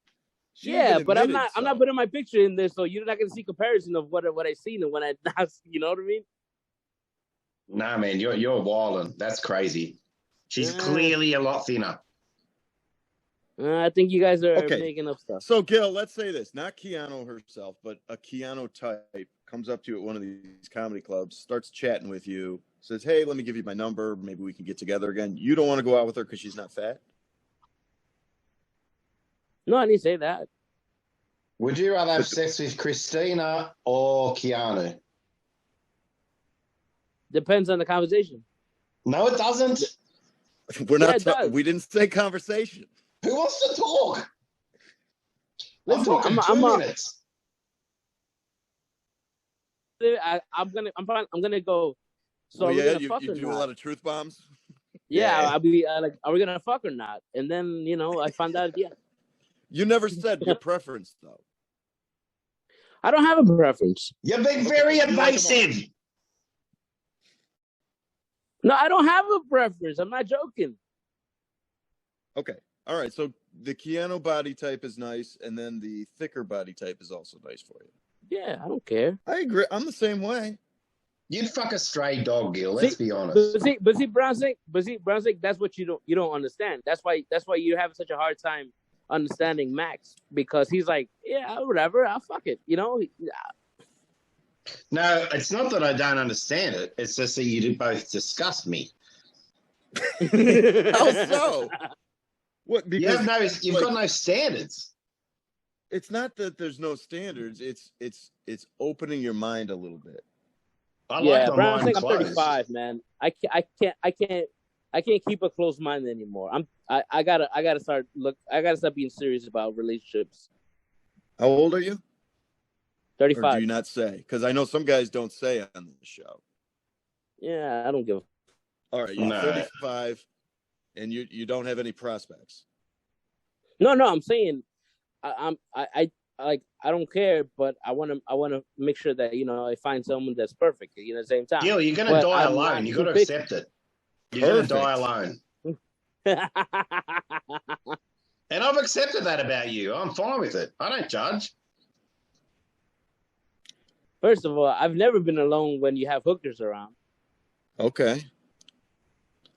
But I'm not putting my picture in there, so you're not going to see comparison of what I seen and what I not. You know what I mean? No, man, you're wilding. That's crazy. She's clearly a lot thinner. I think you guys are making up stuff. So, Gil, let's say this: not Keanu herself, but a Keanu type comes up to you at one of these comedy clubs, starts chatting with you, says, "Hey, let me give you my number. Maybe we can get together again." You don't want to go out with her because she's not fat? No, I didn't say that. Would you rather have sex with Christina or Keanu? Depends on the conversation. No, it doesn't. We're not. it does. We didn't say conversation. Who wants to talk? Listen, I'm talking 2 minutes. I'm gonna go. So Well, are we yeah, gonna fuck you or do not? a lot of truth bombs. Yeah, Yeah. I'll be like, are we gonna fuck or not? And then I found out, yeah. You never said your preference, though. I don't have a preference. You're being very evasive. No, I don't have a preference. I'm not joking. Okay. All right. So the Keanu body type is nice, and then the thicker body type is also nice for you. Yeah, I don't care. I agree. I'm the same way. You'd fuck a stray dog, Gil. Let's be honest. But see, Brownsink, that's what you don't understand. That's why you have such a hard time understanding Max, because he's like, yeah, whatever, I'll fuck it. No, it's not that I don't understand it. It's just that you both disgust me. How so? What? Because you've got no standards. It's not that there's no standards. It's opening your mind a little bit. Brownsink, I'm 35, man. I can't keep a closed mind anymore. I gotta start being serious about relationships. How old are you? 35. Or do you not say? Because I know some guys don't say on the show. Yeah, I don't give a. All right, you're 35, and you don't have any prospects. No, I'm saying, I don't care, but I want to make sure that I find someone that's perfect. At the same time. Gil, you're gonna die alone. You got to accept it. You're gonna die alone. And I've accepted that about you. I'm fine with it. I don't judge. First of all, I've never been alone when you have hookers around. Okay.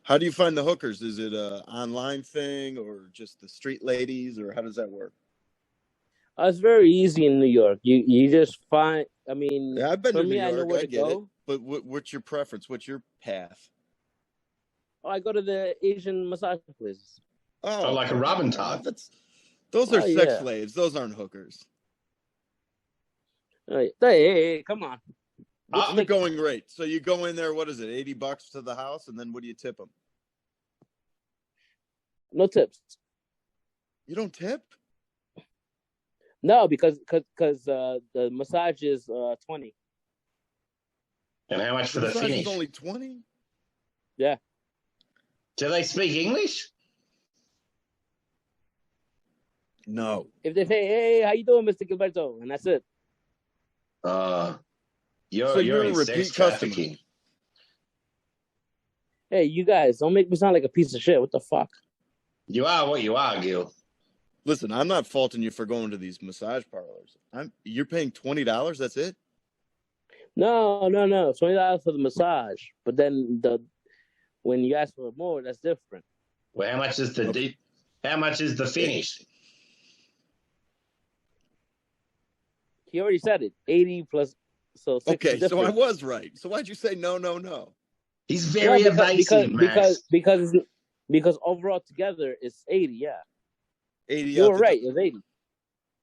How do you find the hookers? Is it an online thing or just the street ladies, or how does that work? It's very easy in New York. You just find. I mean, yeah, I've been to New York. I know where to go. It. But what's your preference? What's your path? Oh, I go to the Asian massage places. Oh, like a Robin Todd. Those are sex slaves. Those aren't hookers. Hey, come on. What's the going rate? So you go in there, what is it, $80 to the house, and then what do you tip them? No tips. You don't tip? No, because the massage is $20. And how much for the finish? Is only $20? Yeah. Do they speak English? No. If they say, "Hey, how you doing, Mr. Gilberto?" and that's it. You're in sex trafficking. Hey, you guys, don't make me sound like a piece of shit. What the fuck? You are what you are, Gil. Listen, I'm not faulting you for going to these massage parlors. You're paying $20. That's it? No, $20 for the massage. But then when you ask for more, that's different. Well, how much is the finish? He already said it. 80 plus. So okay, so I was right. So why'd you say no? He's very evasive, Max. Because overall together it's 80. Yeah. 80. You were right. It's 80.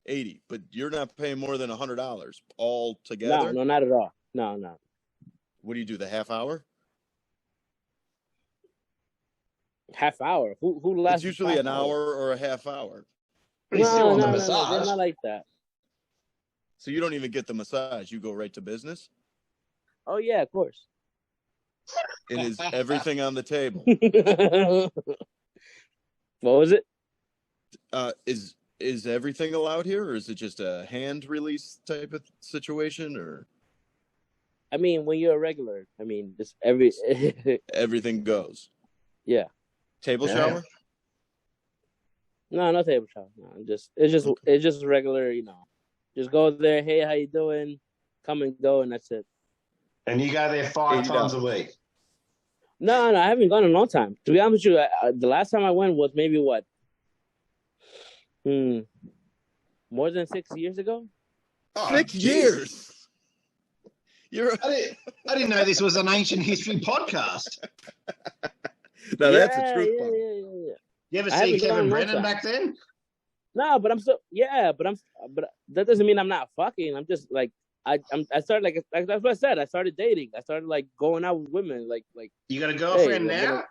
80, but you're not paying more than $100 all together. No, not at all. No. What do you do? The half hour? Half hour? Who lasts? It's usually an hour or a half hour. No, they're not like that. So you don't even get the massage. You go right to business? Oh, yeah, of course. And is everything on the table? What was it? Is everything allowed here, or is it just a hand release type of situation? Or I mean, when you're a regular, I mean, just everything goes. Yeah. Table shower? No table shower. No, it's just regular, Just go there. Hey, how you doing? Come and go, and that's it. And you go there 5 times a week? No, I haven't gone in a long time. To be honest with you, the last time I went was maybe what? More than 6 years ago? Oh, 6 years? I didn't know this was an ancient history podcast. No, that's a Yeah, truth yeah, bomb. yeah. You ever I see haven't gone Kevin in a long Brennan time. back then? No, but I'm still but that doesn't mean I'm not fucking. I'm just like I started like that's what I said. I started dating. I started like going out with women. Like You got a girlfriend hey, now?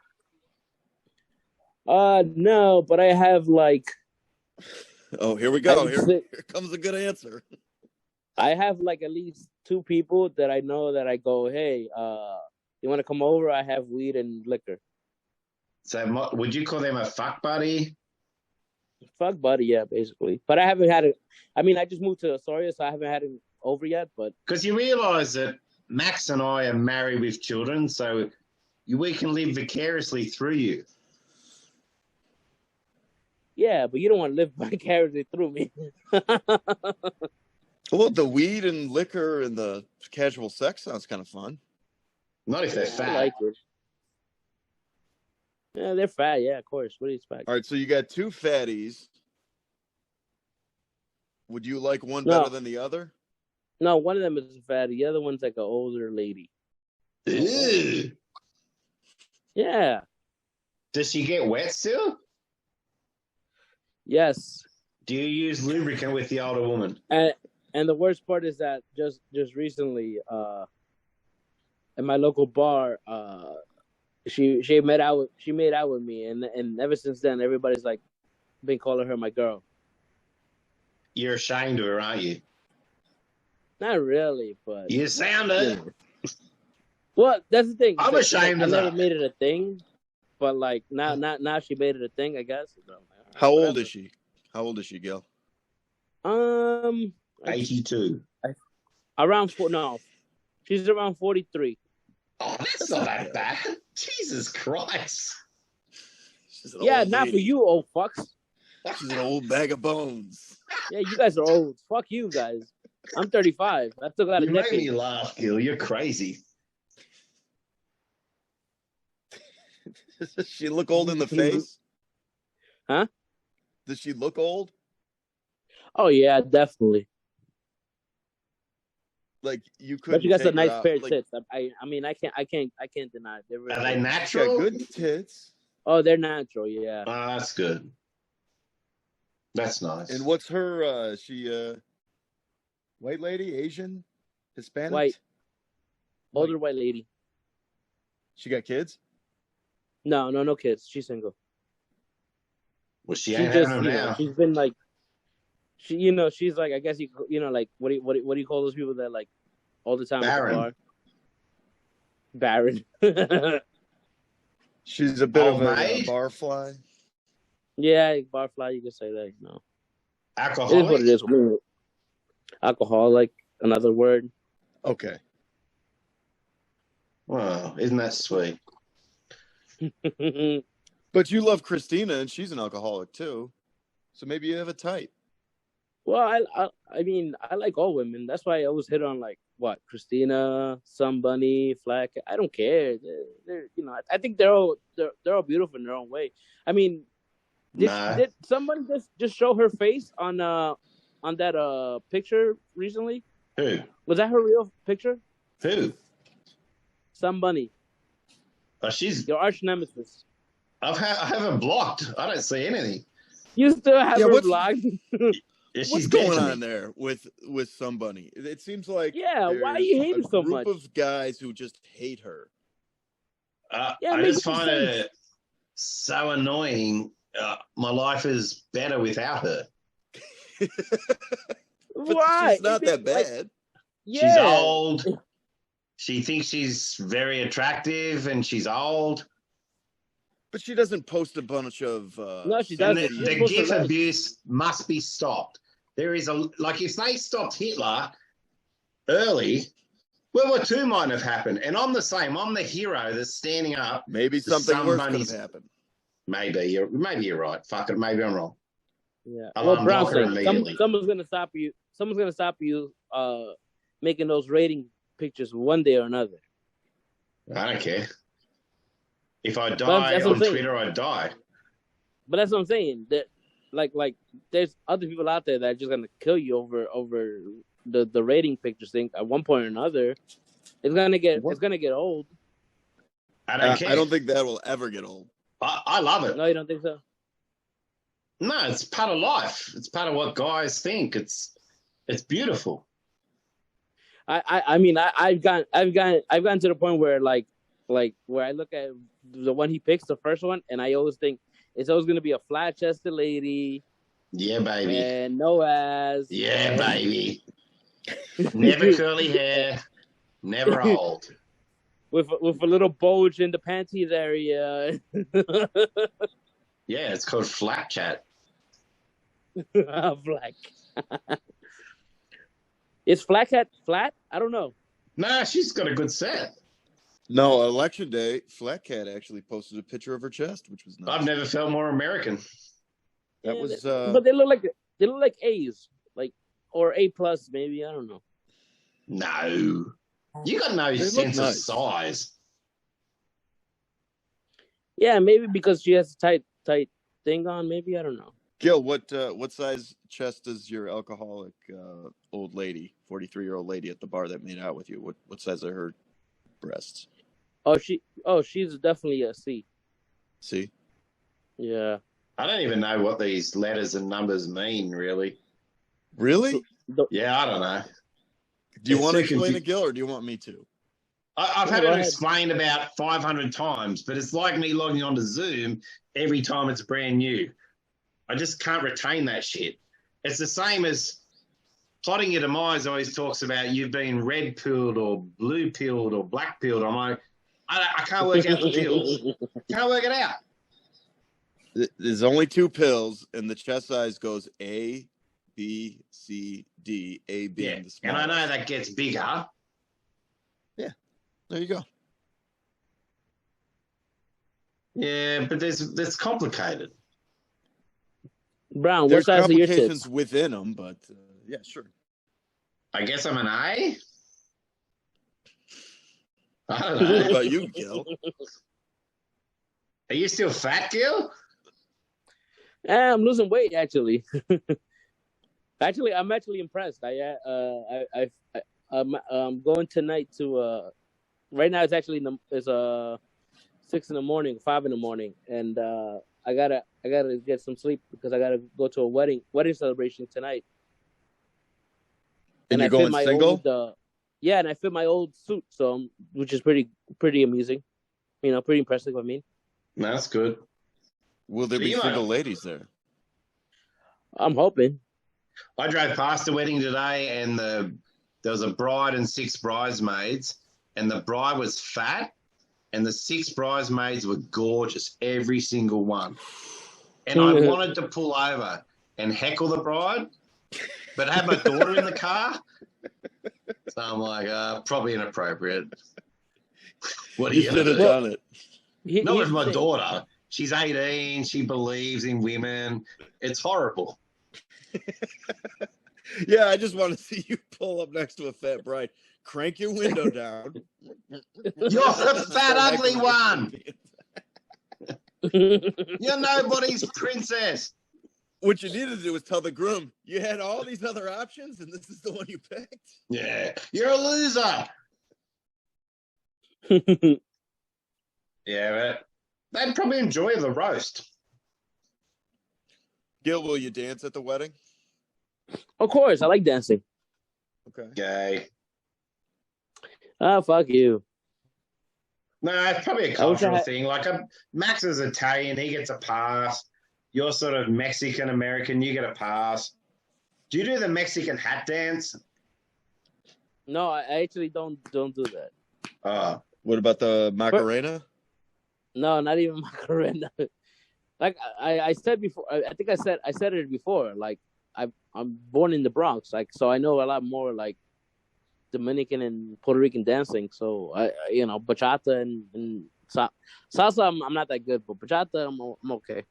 no, but I have like Oh, here we go. Here comes a good answer. I have like at least 2 people that I know that I go, hey, you want to come over? I have weed and liquor. So would you call them a fuck buddy? Fuck buddy, yeah, basically. But I haven't had it. I mean, I just moved to Astoria, so I haven't had it over yet. But Because you realise that Max and I are married with children, so we can live vicariously through you. yeah, but you don't want to live vicariously through me. Well, the weed and liquor and the casual sex sounds kind of fun. Not if they're I fat. like it. Yeah, they're fat. Yeah, of course. What do you expect? All right, so you got 2 fatties. Would you like one No. better than the other? No, one of them is a fatty. The other one's like an older lady. Ew. Yeah. Does she get wet still? Yes. Do you use lubricant with the older woman? And the worst part is that just recently, at my local bar, she made out with me, and ever since then, everybody's like been calling her my girl. You're ashamed of her, aren't you? Not really, but You sound it. yeah. Well, that's the thing. I'm ashamed I of never that. made it a thing, but like now she made it a thing, I guess. So, How old is she? How old is she, Gil? 82. Around no, she's around 43. Oh, that's not that bad. Jesus Christ. Yeah, not for you, old fucks. She's an old bag of bones. Yeah, you guys are old. Fuck you guys. I'm 35. I still got a You make me decade. laugh, Gil. You're crazy. Does she look old in the face? Huh? Does she look old? Oh yeah, definitely. Like you could. But you got some nice pair of tits. I mean, I can't deny it. Are they She natural? got good tits. Oh, they're natural. Yeah. Oh, that's good. That's nice. And what's her? She white lady, Asian, Hispanic, White. Older white lady. She got kids? No kids. She's single. Well, she ain't having them now. She's been like, she's like, I guess like, what do you call those people that like all the time Barren. at the bar? Barren. She's a bit of a maid? barfly. Yeah, barfly. You can say that. Alcoholic? It is what it is. Alcoholic, another word. Okay. Wow, isn't that sweet? But you love Christina, and she's an alcoholic too. So maybe you have a type. Well, I mean, I like all women. That's why I always hit on like what Christina, Sun Bunny, Flack. I don't care. They're I think they're all beautiful in their own way. I mean, did somebody just show her face on that picture recently? Who? Was that her real picture? Who? Sun Bunny. Oh, she's. Your arch nemesis. I have her blocked. I don't see anything. You still have her blocked? Yeah, What's going on there with somebody? It seems like why do you hate her so much? A group of guys who just hate her. I just find her so annoying. My life is better without her. Why? She's not that bad. She's old. She thinks she's very attractive, and she's old. But she doesn't post a bunch of. No, she doesn't. The GIF abuse must be stopped. There is if they stopped Hitler early, World War II might have happened. And I'm the same. I'm the hero that's standing up. Maybe something worse could have happened. Maybe you're right. Fuck it. Maybe I'm wrong. Yeah. Well, Brown, someone's gonna stop you. Someone's gonna stop you making those rating pictures one day or another. I don't care. If I die on Twitter, I die. But that's what I'm saying. That like there's other people out there that are just gonna kill you over the rating pictures thing at one point or another. It's gonna What? get old. I don't care. I don't think that will ever get old. I love it. No, you don't think so? No, it's part of life. It's part of what guys think. It's beautiful. I mean, I've gotten to the point where like where I look at the one he picks, the first one, and I always think it's always gonna be a flat chested lady. Yeah, baby. And no ass. Yeah, baby. Never curly hair. Never old. With a little bulge in the panties area. Yeah, it's called flat chat. Black. Is Flat Cat flat? I don't know. Nah, she's got a good set. No, election day, Flat Cat actually posted a picture of her chest, which was nice. I've never felt more American. That was. But they look like A's, like, or A plus maybe. I don't know. No, you got no sense of size. Yeah, maybe because she has a tight thing on. Maybe, I don't know. Gil, what size chest does your alcoholic old lady, 43-year-old lady at the bar that made out with you? What size are her breasts? She's definitely a C. C? Yeah. I don't even know what these letters and numbers mean, really. Really? Yeah, I don't know. Do you want to explain it, Gil, or do you want me to? I've had it explained about 500 times, but it's like me logging onto Zoom every time it's brand new. I just can't retain that shit. It's the same as plotting your demise always talks about you've been red pilled or blue pilled or black pilled. I'm like, I can't work out the pills. Can't work it out. There's only 2 pills, and the chest size goes A, B, C, D, A being the smallest. And I know that gets bigger. Yeah, there you go. Yeah, but that's complicated. Brown, what size are your tits? There's complications within them, but yeah, sure. I guess I'm an A. I don't know. What about you, Gil? Are you still fat, Gil? I'm losing weight actually. I'm actually impressed. I'm going tonight to right now it's actually 6 in the morning, 5 in the morning, and I gotta get some sleep because I gotta go to a wedding celebration tonight. And you're going single? Yeah, and I fit my old suit, so which is pretty amusing. Pretty impressive. I mean, that's good. Will there be single ladies there? I'm hoping. I drove past the wedding today, and there was a bride and 6 bridesmaids, and the bride was fat, and the 6 bridesmaids were gorgeous, every single one. And I wanted to pull over and heckle the bride, but I had my daughter in the car, so I'm like, probably inappropriate. What are you should have done it? Not with my daughter. She's 18. She believes in women. It's horrible. Yeah, I just want to see you pull up next to a fat bride. Crank your window down. You're the fat, ugly one. You're nobody's princess. What you need to do is tell the groom, you had all these other options, and this is the one you picked. Yeah, you're a loser. Yeah, but they'd probably enjoy the roast. Gil, will you dance at the wedding? Of course, I like dancing. Okay. Gay. Oh, fuck you. No, it's probably a cultural thing. Like Max is Italian, he gets a pass. You're sort of Mexican American, you get a pass. Do you do the Mexican hat dance? No, I actually don't do that. What about the Macarena? No, not even Macarena. Like I said before, I think I said it before. Like I'm born in the Bronx, like so I know a lot more like Dominican and Puerto Rican dancing. So I bachata and salsa. I'm not that good, but bachata I'm okay.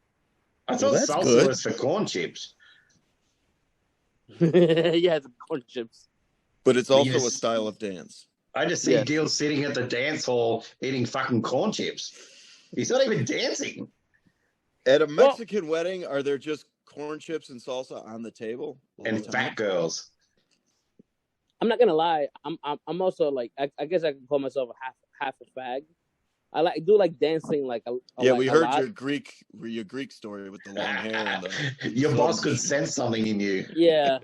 I thought salsa was for corn chips. Yeah, it's corn chips. But it's also a style of dance. I just see Gil sitting at the dance hall eating fucking corn chips. He's not even dancing. At a Mexican wedding, are there just corn chips and salsa on the table? And fat girls. I'm not gonna lie. I'm also like I guess I can call myself a half a fag. I do like dancing like Yeah, like we a heard lot. your Greek story with the long hair and the Your soda boss could machine. sense something in you. Yeah,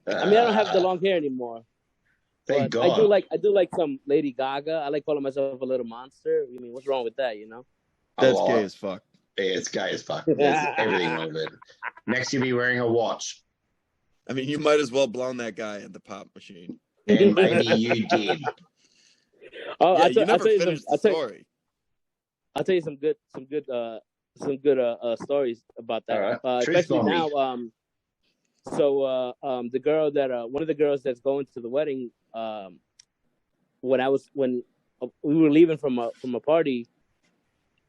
I mean I don't have the long hair anymore, Thank but God. I do like some Lady Gaga. I like calling myself a little monster. I mean, what's wrong with that? You know? That's gay as fuck. Yeah, it's gay as fuck. There's everything wrong with it. Next, you'll be wearing a watch. I mean, you might as well blown that guy at the pop machine. And maybe you did. Oh, Yeah, you never finished the story. I'll tell you some good stories about that. All right. Especially now. The girl that one of the girls that's going to the wedding. When we were leaving from a party,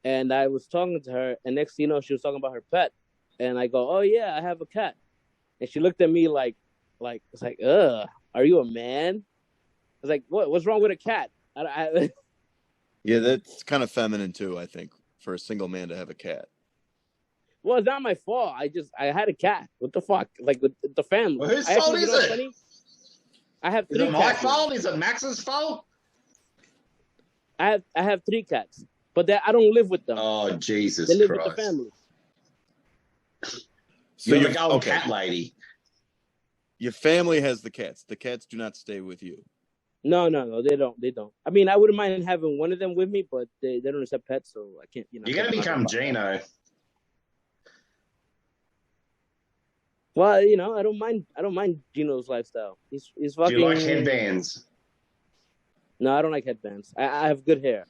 and I was talking to her, and next thing you know, she was talking about her pet, and I go, "Oh yeah, I have a cat," and she looked at me like it's like, "Ugh, are you a man?" I was like, "What's wrong with a cat?" Yeah, that's kind of feminine too, I think, for a single man to have a cat. Well, it's not my fault. I had a cat. What the fuck? Like with the family. Well, whose fault is it? Funny? I have 3 cats. Is it my cats. fault? Is it Max's fault? I have 3 cats, but I don't live with them. Oh, Jesus They live Christ. with the family. So you're the old cat lady. Your family has the cats. The cats do not stay with you. No, they don't. I mean, I wouldn't mind having one of them with me, but they don't accept pets, so I can't. You know, you're gonna become Gino. Well, you know, I don't mind Gino's lifestyle. He's fucking. Do you like headbands? No, I don't like headbands. I have good hair.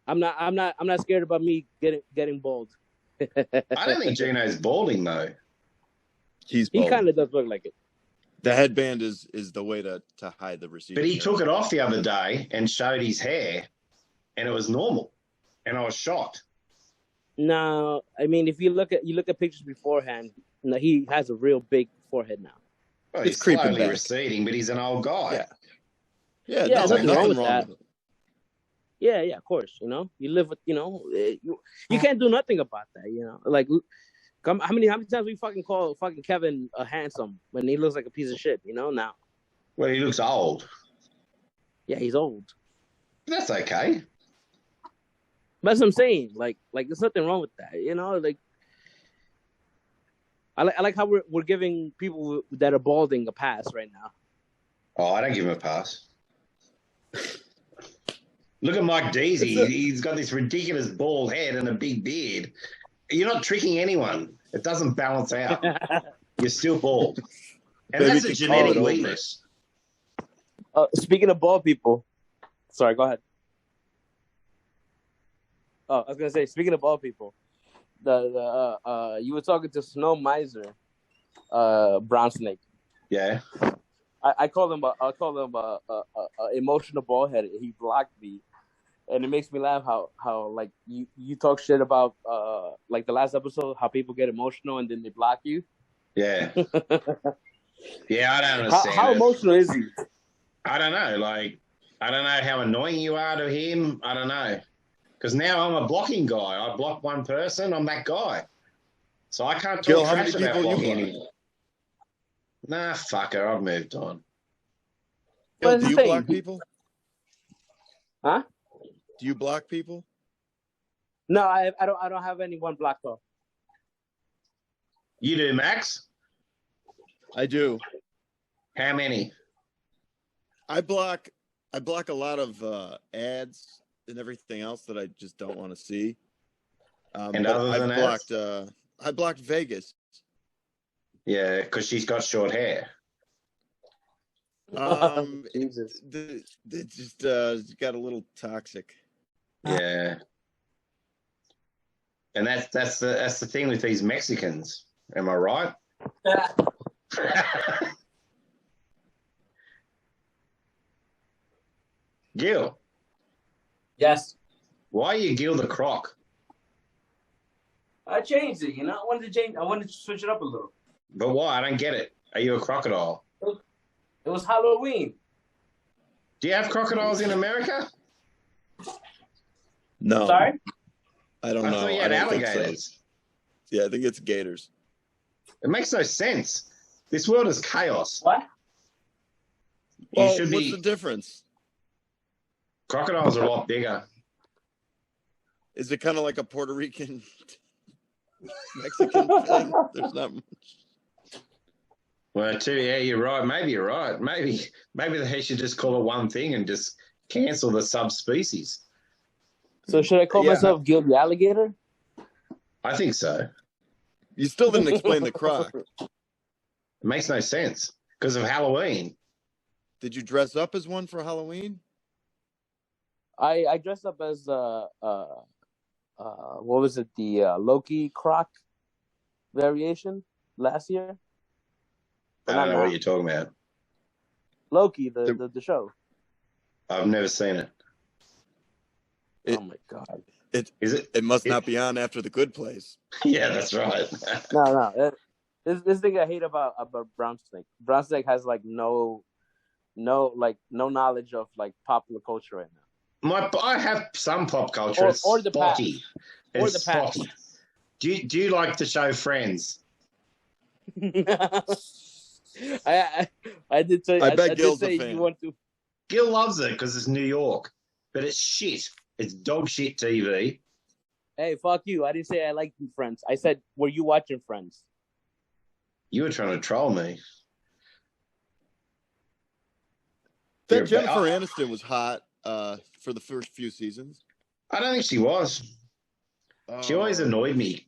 I'm not scared about me getting bald. I don't think Gino's balding though. He's bald. He kind of does look like it. The headband is the way to hide the receding. But he took it off the other day and showed his hair, and it was normal, and I was shocked. No, I mean if you look at pictures beforehand, he has a real big forehead now. Well, he's slowly receding, but he's an old guy. Yeah, there's nothing wrong with that. Yeah, of course. You know, you live with, you know, you can't do nothing about that. You know, like. How many times we fucking call fucking Kevin handsome when he looks like a piece of shit, you know, now? Well, he looks old. Yeah, he's old. That's okay. That's what I'm saying. Like there's nothing wrong with that, you know? Like I like how we're giving people that are balding a pass right now. Oh, I don't give him a pass. Look at Mike Deasy. He's got this ridiculous bald head and a big beard. You're not tricking anyone. It doesn't balance out. You're still bald. And that's a genetic weakness. Speaking of bald people. Sorry, go ahead. Oh, I was going to say, speaking of bald people, you were talking to Snow Miser, Brown Snake. Yeah. I call him a emotional bald head. He blocked me. And it makes me laugh how like you talk shit about like the last episode, how people get emotional and then they block you. Yeah. Yeah, I don't understand. How emotional is he? I don't know. Like, I don't know how annoying you are to him. I don't know. Because now I'm a blocking guy. I block one person, I'm that guy. So I can't talk trash about blocking anymore. Nah, fucker, I've moved on. Gil, do you block people? Huh? Do you block people? No, I don't have anyone blocked off. You do, Max? I do. How many? I block a lot of ads and everything else that I just don't want to see. And other than ads? I blocked Vegas. Yeah, because she's got short hair. Jesus. It just got a little toxic. Yeah. And that's the thing with these Mexicans. Am I right? Gil. Yes. Why are you Gil the Croc? I changed it, you know. I wanted to switch it up a little. But why? I don't get it. Are you a crocodile? It was Halloween. Do you have crocodiles in America? No. Sorry? I don't know. I thought you had alligators. So. Yeah, I think it's gators. It makes no sense. This world is chaos. What? Well, should what's be. the difference? Crocodiles are a lot bigger. Is it kind of like a Puerto Rican Mexican thing? There's not much. Well, yeah, you're right. Maybe you're right. Maybe they should just call it one thing and just cancel the subspecies. So should I call myself Gil the Alligator? I think so. You still didn't explain the croc. It makes no sense because of Halloween. Did you dress up as one for Halloween? I dressed up as what was it, the Loki croc variation last year? I don't know what you're talking about. Loki, the show. I've never seen it. Oh my god! It must not be on after The Good Place. Yeah, that's right. No. This thing I hate about Brown Snake. Brown Snake has like no knowledge of like popular culture right now. I have some pop culture. Or the spotty. Or the past. Do you like the show Friends? I did say. I bet did Gil's say a fan. You want to. Gil loves it because it's New York, but it's shit. It's dog shit TV. Hey, fuck you! I didn't say I liked Friends. I said, were you watching Friends? You were trying to troll me. That Jennifer Aniston was hot for the first few seasons. I don't think she was. She always annoyed me.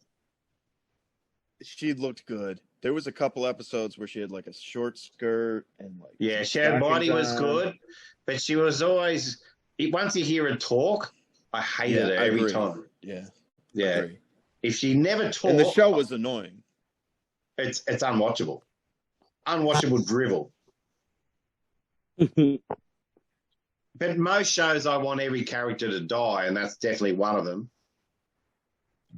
She looked good. There was a couple episodes where she had like a short skirt and like her body was good, but she was always. Once you hear her talk, I hated her every time. Yeah. If she never talked, and the show was annoying. It's unwatchable. Unwatchable drivel. But most shows, I want every character to die, and that's definitely one of them.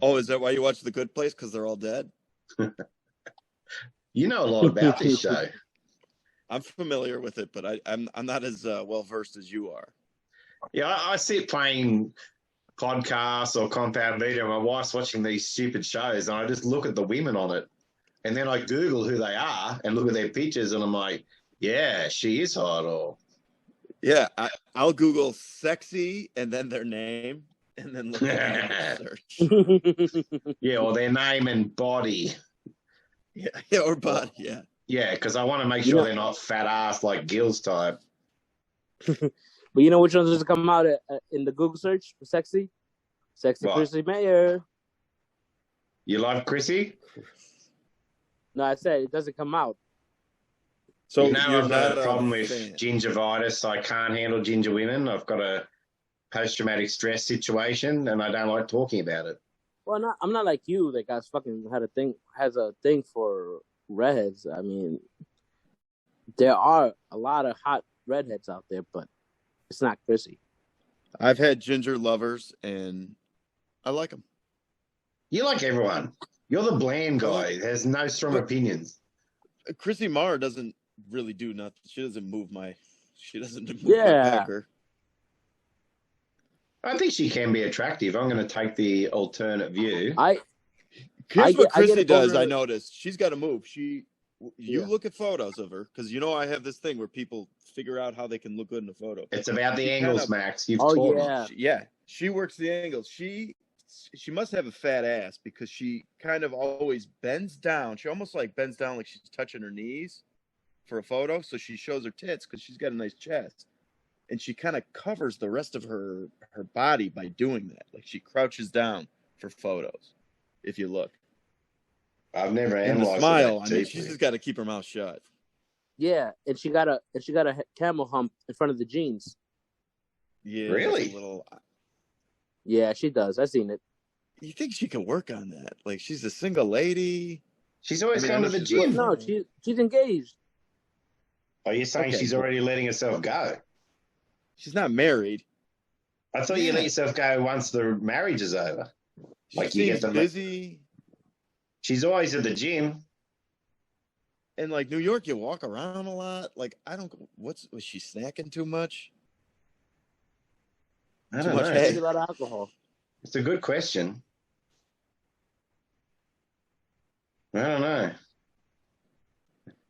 Oh, is that why you watch The Good Place? Because they're all dead? You know a lot about this show. I'm familiar with it, but I'm not as well versed as you are. Yeah, I sit playing podcasts or Compound Media, and my wife's watching these stupid shows, and I just look at the women on it, and then I Google who they are and look at their pictures, and I'm like, yeah, she is hot. Or yeah, I'll Google sexy and then their name, and then look at the search. Yeah, or their name and body. Yeah, or body. Yeah, because I want to make sure they're not fat ass like Gil's type. But you know which ones does come out in the Google search for sexy? Sexy What? Chrissy Mayer. You love Chrissy? No, I said it doesn't come out. So you know, I've got a problem with gingivitis. I can't handle ginger women. I've got a post-traumatic stress situation, and I don't like talking about it. Well, I'm not like you that has a thing for redheads. I mean, there are a lot of hot redheads out there, but it's not Chrissy. I've had ginger lovers, and I like them. You like everyone. You're the bland guy. There's no strong opinions. Chrissy Marr doesn't really do nothing. She doesn't move my pecker. I think she can be attractive. I'm going to take the alternate view. Here's what Chrissy does. I noticed she's got to move. You look at photos of her because I have this thing where people figure out how they can look good in a photo. It's about the angles, Max. You've taught me. She works the angles. She must have a fat ass because she kind of always bends down. She almost like bends down like she's touching her knees for a photo. So she shows her tits because she's got a nice chest. And she kind of covers the rest of her body by doing that. Like she crouches down for photos. If you look, I've never analyzed the smile. I mean, she's just got to keep her mouth shut. Yeah, and she got a camel hump in front of the jeans. Yeah, really? Yeah, she does. I've seen it. You think she can work on that? Like she's a single lady. She's always going to the gym. No, she's engaged. Are you saying she's already letting herself go? She's not married. I thought you let yourself go once the marriage is over. Like you get busy. She's always at the gym. In like New York, you walk around a lot. Like was she snacking too much? I don't know. A lot of alcohol. It's a good question. I don't know.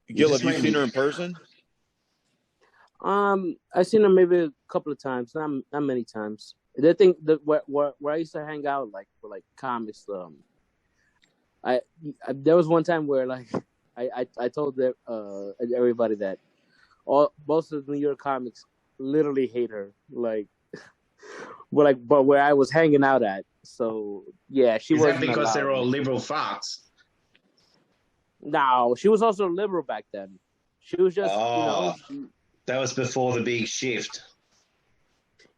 Gil, have you seen her in person? I seen them maybe a couple of times, not many times. The thing that where I used to hang out like for like comics. I, there was one time where like I told everybody that most of the New York comics literally hate her. Like, but where I was hanging out at. So yeah, she Is wasn't that because they're allowed. all liberal fucks? No, she was also liberal back then. She was just, Oh, that was before the big shift.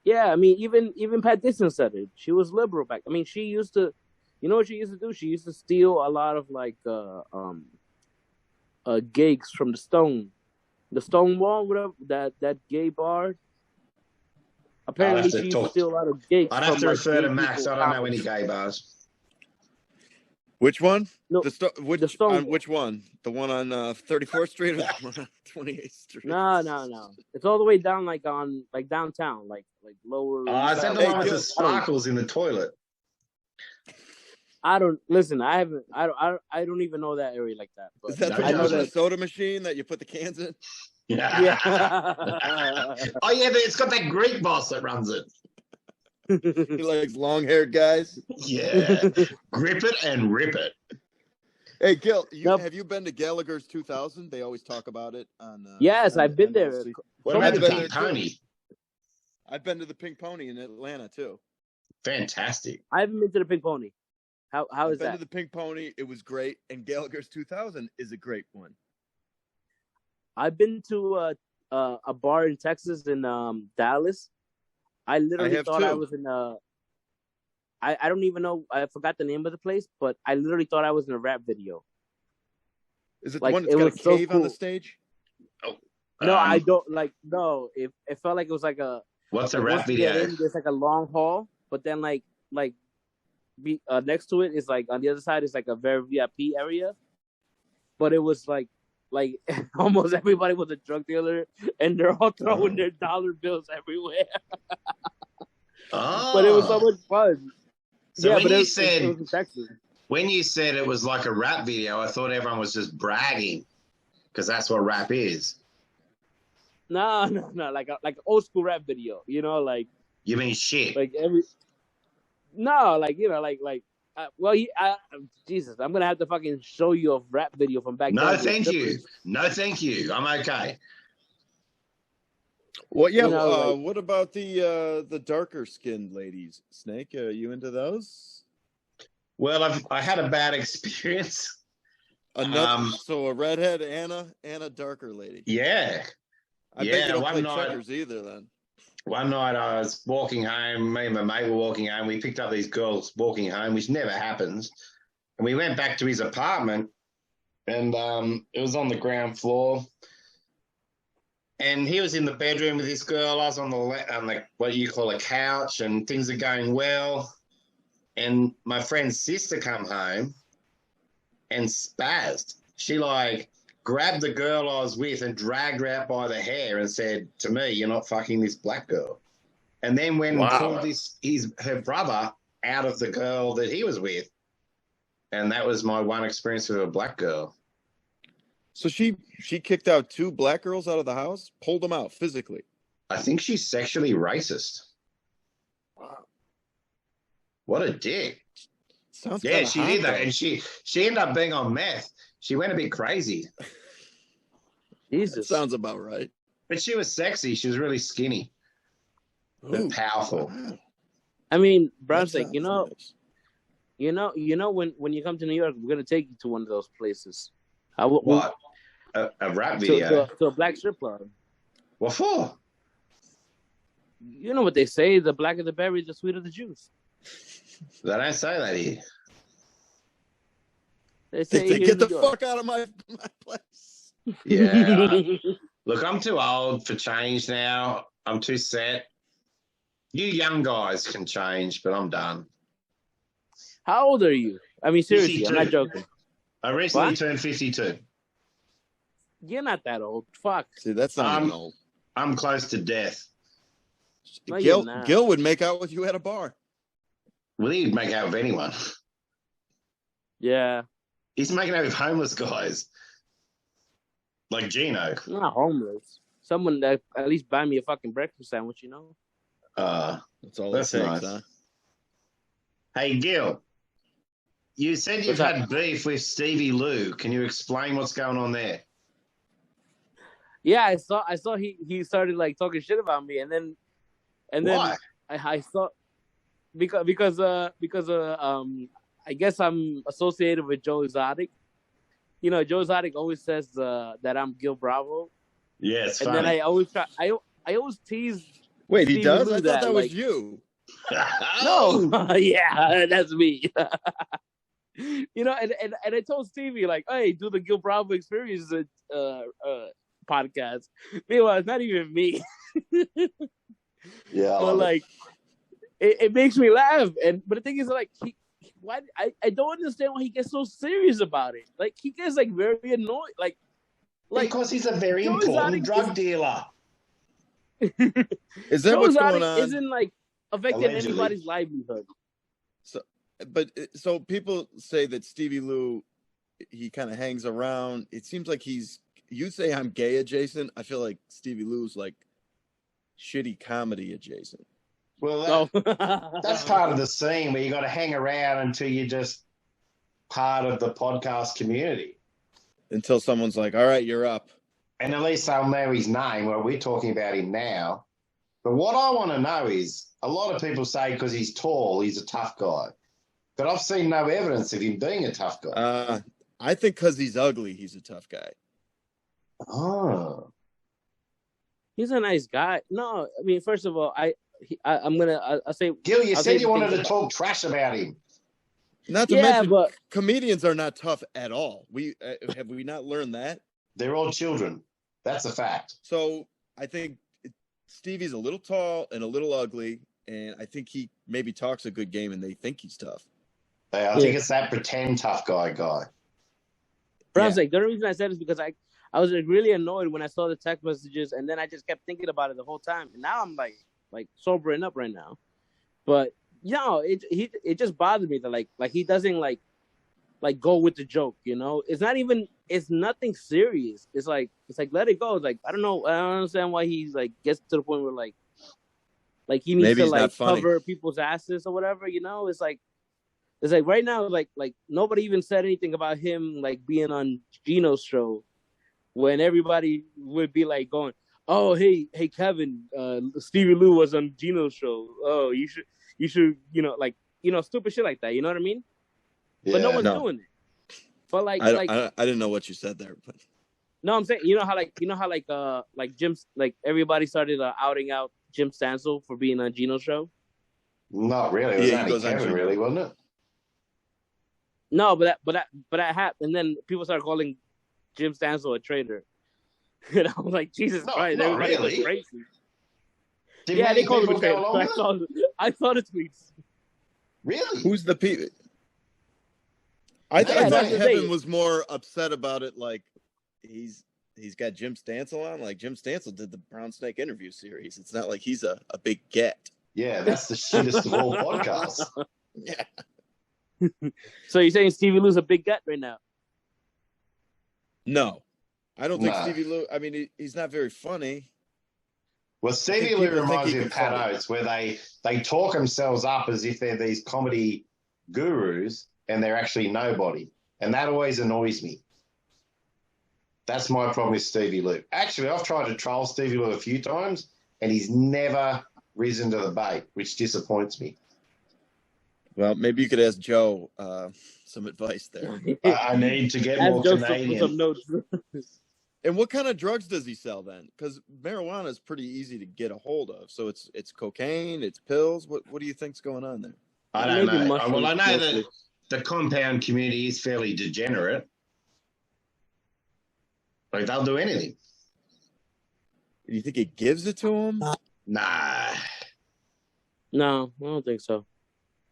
yeah. I mean, even Pat Dixon said it. She was liberal back. I mean, she used to, you know what she used to do? She used to steal a lot of like gigs from the Stone Wall, whatever that gay bar. Apparently, she used to steal a lot of gigs. I'd have from, to like, refer gay to Max. people I don't know comics. any gay bars. Which one? No, the Stone. which one? The one on 34th Street or the one on 28th Street? No. It's all the way down, like on like downtown, like lower. Oh, is that the one with the Gil, sparkles in the toilet? I don't listen. I haven't. I don't even know that area like that. But is that No, the I one know with the that. soda machine that you put the cans in? Yeah. Oh yeah, it's got that Greek boss that runs it. He likes long-haired guys. Yeah, grip it and rip it. Hey, Gil, Nope. have you been to Gallagher's 2000? They always talk about it on. Yes, on I've been there. NBC. What So about many the times. Pink Pony? I've been to the Pink Pony in Atlanta too. Fantastic. I haven't been to the Pink Pony. How I've is been that? to the Pink Pony. It was great, and Gallagher's 2000 is a great one. I've been to a bar in Texas in Dallas. I literally have thought I too. was in I don't even know. I forgot the name of the place, but I literally thought I was in a rap video. Is it Like, the one that's it got a was so cave on the cool. stage? No, I don't like. No, it felt like it was like a. What's a Like, rap once you get video? in, there's like a long hall, but then next to it is like on the other side is like a very VIP area. But it was like almost everybody was a drug dealer, and they're all throwing their dollar bills everywhere. Oh, But it was so much fun. So yeah, when but you it said was in Texas. when you said it was like a rap video, I thought everyone was just bragging because that's what rap is. No, like old school rap video. You know, like You mean shit? like every. No, like well, Jesus, I'm gonna have to fucking show you a rap video from back then. No, with thank you. strippers. No, thank you. I'm okay. Well, yeah. You know, What about the darker skinned ladies? Snake, are you into those? Well, I had a bad experience. So a redhead and a darker lady. Yeah. I bet you don't play checkers either then. One night I was walking home, me and my mate were walking home. We picked up these girls walking home, which never happens. And we went back to his apartment, and it was on the ground floor. And he was in the bedroom with this girl. I was on the what you call a couch, and things are going well. And my friend's sister come home and spazzed. She grabbed the girl I was with and dragged her out by the hair and said to me, "You're not fucking this black girl." And then went and pulled her brother out of the girl that he was with. And that was my one experience with a black girl. So she kicked out two black girls out of the house, pulled them out physically. I think she's sexually racist. Wow. What a dick. Sounds Yeah, she did that. though. And she ended up being on meth. She went a bit crazy. Jesus, That sounds about right. But she was sexy. She was really skinny. But powerful. Wow. I mean, Brown's That like, sounds nice. when you come to New York, we're gonna take you to one of those places. I will, What? A rap video? to a black strip club. What for? You know what they say: the blacker the berry, the sweeter the juice. They don't say that here. They say They here get in the New York. fuck out of my place. Yeah. Look, I'm too old for change now. I'm too set. You young guys can change, but I'm done. How old are you? I mean, seriously, 52. I'm not joking. I recently What? turned 52. You're not that old. Fuck. See, that's not even old. I'm close to death. No, you're Gil, not. Gil would make out with you at a bar. Well, he'd make out with anyone. Yeah, He's making out with homeless guys. Like Gino. I'm not homeless. someone that at least buy me a fucking breakfast sandwich, you know? That's all That's it takes, nice. huh? Hey, Gil, you said you've What's up? had beef with Stevie Lou. Can you explain what's going on there? Yeah, I saw he started like talking shit about me, and then Why? I saw because I guess I'm associated with Joe Exotic. You know, Joe Exotic always says that I'm Gil Bravo, Yeah, it's and funny. then I always tease. Wait, he Stevie does? Lou I thought that was like, you. no, yeah, that's me. You know, and I told Stevie like, hey, do the Gil Bravo Experience podcast. Meanwhile, it's not even me. Yeah, But like, it makes me laugh. But the thing is, like, why I don't understand why he gets so serious about it. Like, he gets like very annoyed. Like because he's a very Joe important Exotic drug dealer. Is that Joe what's Exotic going on? isn't like affecting Allegedly. anybody's livelihood. So people say that Stevie Lou, he kind of hangs around. It seems like you say I'm gay adjacent. I feel like Stevie Lou's like shitty comedy adjacent. Well, So that's part of the scene where you got to hang around until you're just part of the podcast community. Until someone's like, all right, you're up. And at least they'll know his name. Well, we're talking about him now. But what I want to know is, a lot of people say because he's tall, he's a tough guy. But I've seen no evidence of him being a tough guy. I think because he's ugly, he's a tough guy. Oh. he's a nice guy. No, I mean, first of all, I'm gonna say, Gil, you I'll said say you wanted things to talk trash about him. Not to Yeah, mention, but comedians are not tough at all. Have we not learned that? They're all children. That's a fact. So I think Stevie's a little tall and a little ugly, and I think he maybe talks a good game, and they think he's tough. I think it's that pretend tough guy. but I was like, the only reason I said is because I was like, really annoyed when I saw the text messages, and then I just kept thinking about it the whole time, and now I'm like sobering up right now. But it just bothered me that like he doesn't like go with the joke, you know? It's nothing serious. It's like let it go. It's like I don't understand why he's like gets to the point where like he needs Maybe to he's not like funny. cover people's asses or whatever, you know? It's like right now, like nobody even said anything about him like being on Gino's show when everybody would be like going, oh hey Kevin, Stevie Lou was on Gino's show. Oh, you should stupid shit like that. You know what I mean? Yeah. But no one's doing it. But like I didn't know what you said there, but no, I'm saying you know how Jim's like everybody started outing out Jim Stansel for being on Gino's show. Not really. It was he only goes on Kevin, Gino. really, wasn't it? No, but that happened, and then people started calling Jim Stansel a traitor. And I was like, Jesus Christ, not everybody really. was crazy. Did Yeah, many they called him a people go traitor. along with it? I saw the tweets. Really? who's the people? I Yeah, thought that's the Kevin thing. was more upset about it. Like he's got Jim Stansel on. Like Jim Stansel did the Brown Snake interview series. It's not like he's a big get. Yeah, that's the shittest of all podcasts. Yeah. So you're saying Stevie Lou's a big gut right now? No, I don't think No. Stevie Lou. I mean, he's not very funny. Well, Stevie think Lou people reminds think me he of can Pat funny. Oates, where they talk themselves up as if they're these comedy gurus and they're actually nobody. And that always annoys me. That's my problem with Stevie Lou. Actually, I've tried to troll Stevie Lou a few times, and he's never risen to the bait, which disappoints me. Well, maybe you could ask Joe some advice there. I need to get Ask more Joseph for Canadian. some notes. And what kind of drugs does he sell then? Because marijuana is pretty easy to get a hold of. So it's cocaine, it's pills. What do you think's going on there? I don't Maybe know. mushrooms, Well, I know mostly. that the compound community is fairly degenerate. Like, they'll do anything. Do you think he gives it to him? Nah. No, I don't think so.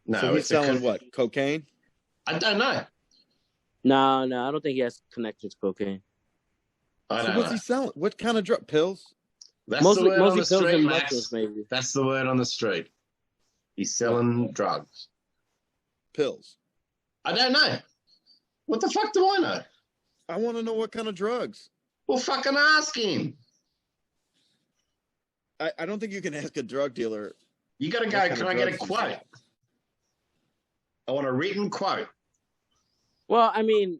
No, So he's it's selling because what? Cocaine? I don't know. No, I don't think he has connections to cocaine. I So don't what's know. he selling? What kind of drug? Pills? That's Mostly the word on the pills street, and Max. mushrooms, maybe. That's the word on the street. He's selling drugs. Pills. I don't know. What the fuck do I know? I want to know what kind of drugs. Well, fucking ask him. I don't think you can ask a drug dealer. You got to go. Can I get a quote? I want a written quote. Well, I mean,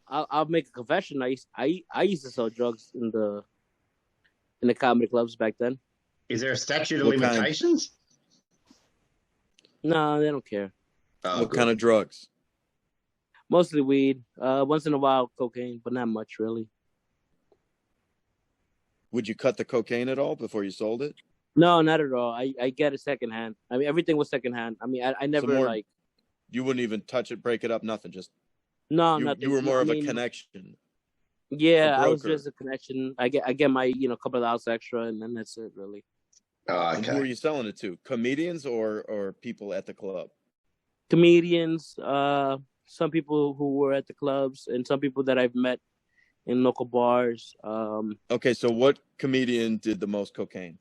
I'll make a confession. I used to sell drugs in the comedy clubs back then. Is there a statute of limitations? No, they don't care. Oh, what kind of drugs? Mostly weed. Once in a while, cocaine, but not much really. Would you cut the cocaine at all before you sold it? No, not at all. I get it secondhand. I mean, everything was secondhand. I mean, I never like. You wouldn't even touch it, break it up, nothing. Just nothing. You were more of a connection. Yeah, I was just a connection. I get my couple of hours extra, and then that's it, really. Oh, okay. And who are you selling it to? Comedians or people at the club? Comedians. Some people who were at the clubs, and some people that I've met in local bars. Okay, so what comedian did the most cocaine?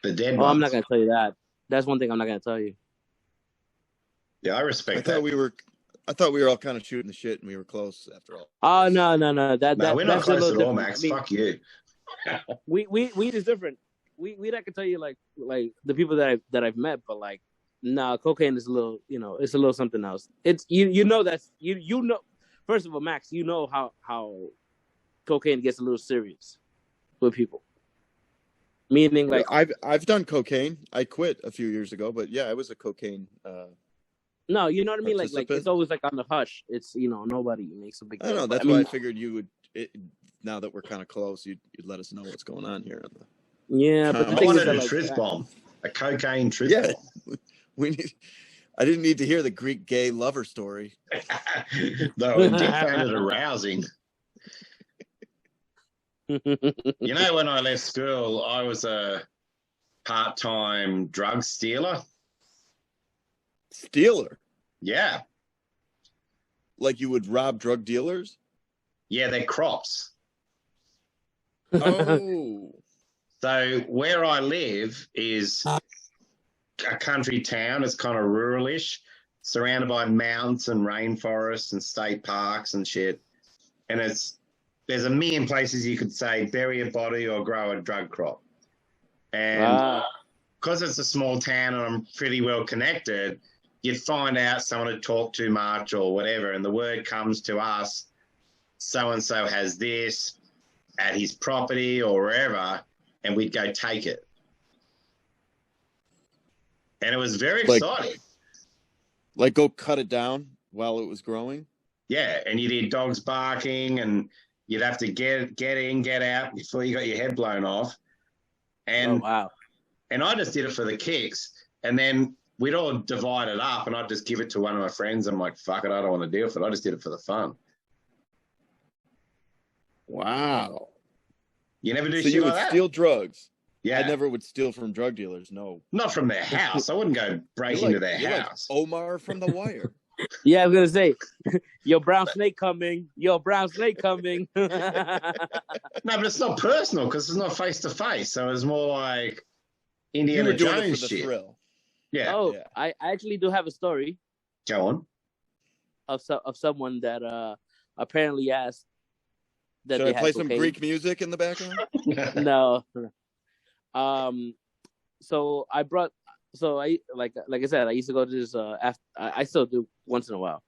The dead ones. I'm not gonna tell you that. That's one thing I'm not gonna tell you. Yeah, I respect that. I thought we were all kind of shooting the shit, and we were close after all. Oh no! We're not close at all, Max. I mean, fuck you. weed is different. Weed I can tell you like the people that I've met, but like cocaine is a little it's a little something else. It's you know that's you know. First of all, Max, you know how cocaine gets a little serious with people. Meaning, like I've done cocaine. I quit a few years ago, but yeah, I was a cocaine. No, you know what I mean. Like it's always like on the hush. It's nobody makes a big deal. I know that's why I figured you would. Now that we're kind of close, you'd let us know what's going on here. Yeah, but I wanted a truth bomb, a cocaine truth bomb. We need. I didn't need to hear the Greek gay lover story. No, I did find it arousing. When I left school, I was a part-time drug stealer. Stealer? Yeah. Like you would rob drug dealers? Yeah, they're crops. Oh. So where I live is a country town. It's kind of ruralish, surrounded by mountains and rainforests and state parks and shit. And there's a million places you could say bury a body or grow a drug crop. And because it's a small town and I'm pretty well connected, you'd find out someone had talked too much or whatever, and the word comes to us, so-and-so has this at his property or wherever, and we'd go take it. And it was very exciting. Like go cut it down while it was growing? Yeah, and you'd hear dogs barking, and you'd have to get in, get out before you got your head blown off. And, wow. And I just did it for the kicks. And then we'd all divide it up, and I'd just give it to one of my friends. I'm like, fuck it, I don't want to deal with it. I just did it for the fun. Wow. You never do shit shit like that? So you would steal drugs? Yeah. I never would steal from drug dealers, no. Not from their house. I wouldn't go break into their house. Like Omar from The Wire. Yeah, I was going to say, yo, brown snake coming. Yo, brown snake coming. No, but it's not personal because it's not face-to-face. So it's more like Indiana Jones shit. Thrill. Yeah. Oh, yeah. I actually do have a story. Go on. Of someone that apparently asked that Should they I play had some cocaine. Greek music in the background? No. So I brought. So I like I said, I used to go to this. I still do once in a while,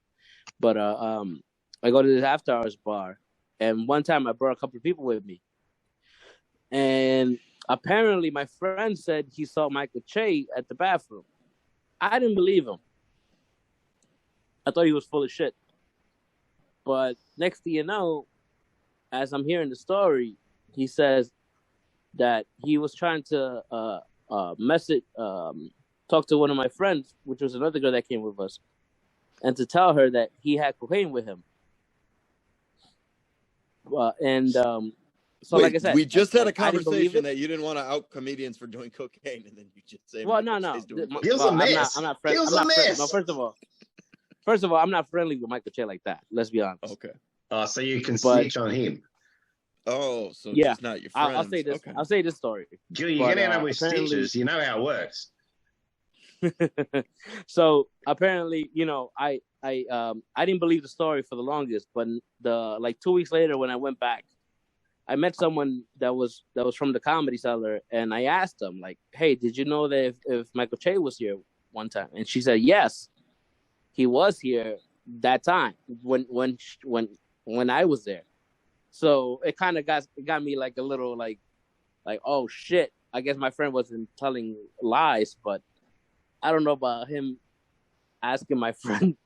but I go to this after hours bar, and one time I brought a couple of people with me, and apparently my friend said he saw Michael Che at the bathroom. I didn't believe him. I thought he was full of shit. But next thing you know, as I'm hearing the story, he says that he was trying to talk to one of my friends, which was another girl that came with us, and to tell her that he had cocaine with him. So wait, like I said, we just had a conversation that you didn't want to out comedians for doing cocaine, and then you just say, "Well, no. Gil's a mess. I'm not friendly. No, first of all, I'm not friendly with Michael Che like that. Let's be honest. Okay. So you can snitch on him. Oh, so yeah, just not your friends. I'll say this. Okay. I'll say this story. Gil, you get out with stitches. You know how it works. So apparently, I didn't believe the story for the longest, but 2 weeks later when I went back, I met someone that was from the Comedy Cellar, and I asked them like, "Hey, did you know that if Michael Che was here one time?" And she said, "Yes, he was here that time when I was there." So it kind of got me like a little like, oh shit. I guess my friend wasn't telling lies, but I don't know about him asking my friend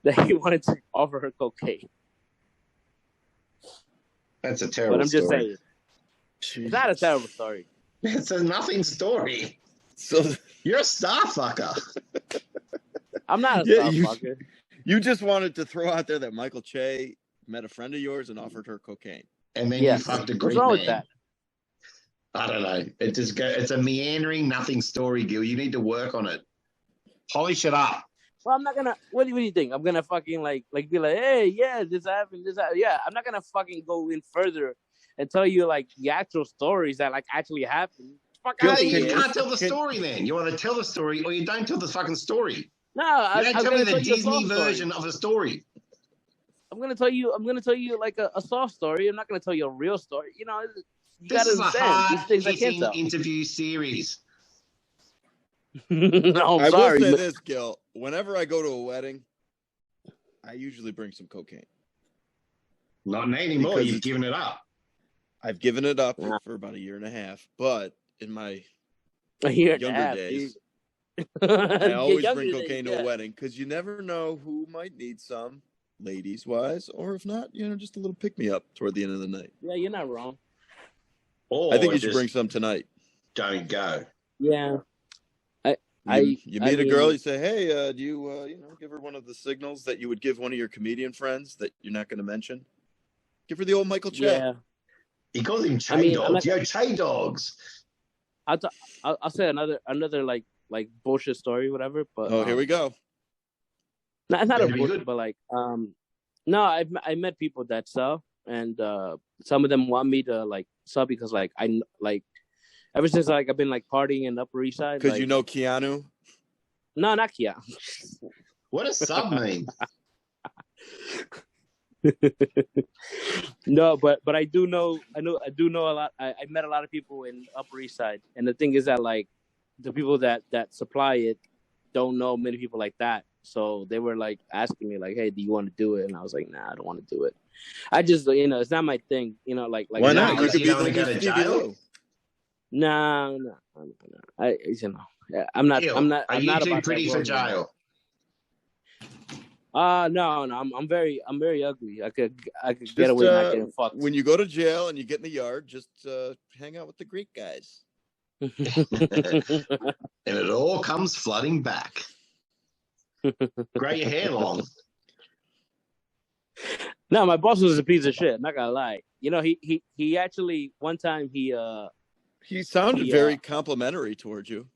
that he wanted to offer her cocaine. That's a terrible But I'm just story. saying, it's not a terrible story. It's a nothing story. So You're a star fucker. I'm not a Yeah, fucker. you just wanted to throw out there that Michael Che met a friend of yours and offered her cocaine. And then Yes. you fucked a What's Greek wrong man. with that? I don't know. It's a meandering nothing story, Gil. You need to work on it. Polish it up. Well, I'm not gonna. What do you think? I'm gonna fucking like be like, hey, yeah, this happened, yeah. I'm not gonna fucking go in further and tell you like the actual stories that like actually happened. Fuck Gil, out of you here. can't tell the story then. You either tell the story or you don't tell the fucking story. No, You don't I'm tell me gonna the tell you a Disney soft story. version of a story. I'm gonna tell you like a soft story. I'm not gonna tell you a real story. You know, you This gotta is a understand these things I can't hard-hitting tell. interview series. No, I'm I sorry. will say but- this, Gil. Whenever I go to a wedding, I usually bring some cocaine. Not anymore. Because You've it's- given it up. I've given it up Yeah. for about a year and a half, but in my A year and a younger half, days, dude. I always Younger bring days, cocaine to yeah. a wedding because you never know who might need some, ladies wise, or if not, just a little pick me up toward the end of the night. Yeah, you're not wrong. Or I think you should just bring some tonight. don't go. Yeah. You meet a girl, mean- you say, "Hey, do you give her one of the signals that you would give one of your comedian friends that you're not going to mention? Give her the old Michael Che." Yeah. He calls him Che I mean, dogs. Yo, Che dogs. I'll say another like bullshit story, whatever. But Oh, here we go. No, it's not a Better be bullshit, good. but like no, I met people that sell, and some of them want me to like sell because like I like ever since like I've been like partying in Upper East Side. Because like, you know Keanu. No, not Kia. What does sub mean? No, but I do know a lot. I met a lot of people in Upper East Side, and the thing is that like the people that supply it don't know many people like that. So they were like asking me like, "Hey, do you want to do it?" And I was like, "Nah, I don't want to do it. I just it's not my thing. Like Why not? now, You is could he be gonna the go new to Stevie jail? Lou. No. I'm not. Gil, I'm not. Are I'm you not too about pretty that for world anymore. jail? No. I'm very ugly. I could Just, get away not getting fucked. when you go to jail and you get in the yard, just hang out with the Greek guys. And it all comes flooding back. Grow your hair long. No, my boss was a piece of shit. Not gonna lie. He actually one time he He sounded He, very complimentary towards you.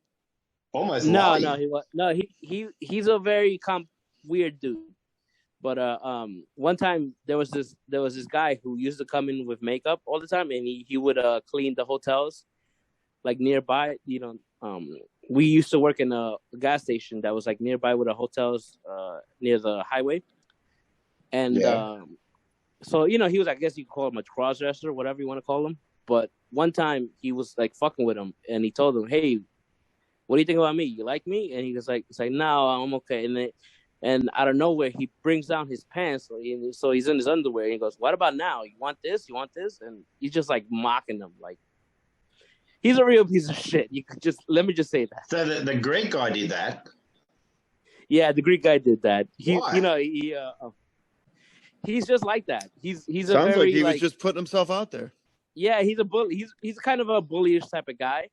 Almost no lying. he was no he's a very weird dude. But one time there was this guy who used to come in with makeup all the time, and he would clean the hotels like nearby. We used to work in a gas station that was like nearby with the hotels near the highway, and Yeah. so he was, I guess you could call him a cross dresser, whatever you want to call him. But one time he was like fucking with him, and he told him, "Hey, what do you think about me? You like me?" And he was like, "No, I'm okay." And out of nowhere, he brings down his pants, so he's in his underwear. And he goes, "What about now? You want this? You want this?" And he's just like mocking them, like he's a real piece of shit. You could let me just say that. So the Greek guy did that. Yeah, the Greek guy did that. Why? He's just like that. He's a Sounds very like he was just putting himself out there. Yeah, he's a bully. He's kind of a bullyish type of guy.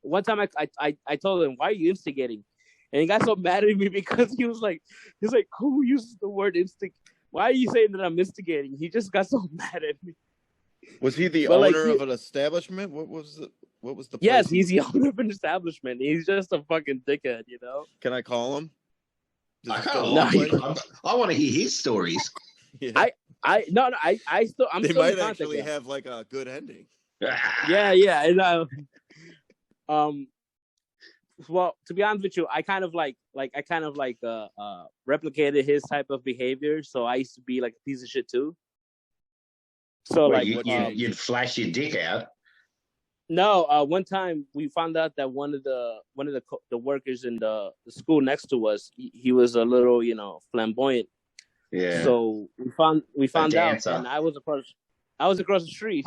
One time I told him, "Why are you instigating?" And he got so mad at me because he was like, "Who uses the word instigate? Why are you saying that I'm instigating?" He just got so mad at me. Was he the But, like, owner of an establishment? What was the Yes, place? he's the owner of an establishment. He's just a fucking dickhead, Can I call him? Does I he kind still of No, live like there? him. I want to hear his stories. Yeah. I'm They still in might contact actually with him. have like a good ending. Yeah, and well, to be honest with you, I kind of replicated his type of behavior. So I used to be like a piece of shit too. So Wait, like, you'd flash your dick out. no, one time we found out that one of the workers in the school next to us, he was a little, flamboyant. Yeah. So we found out, dancer. and I was across the street,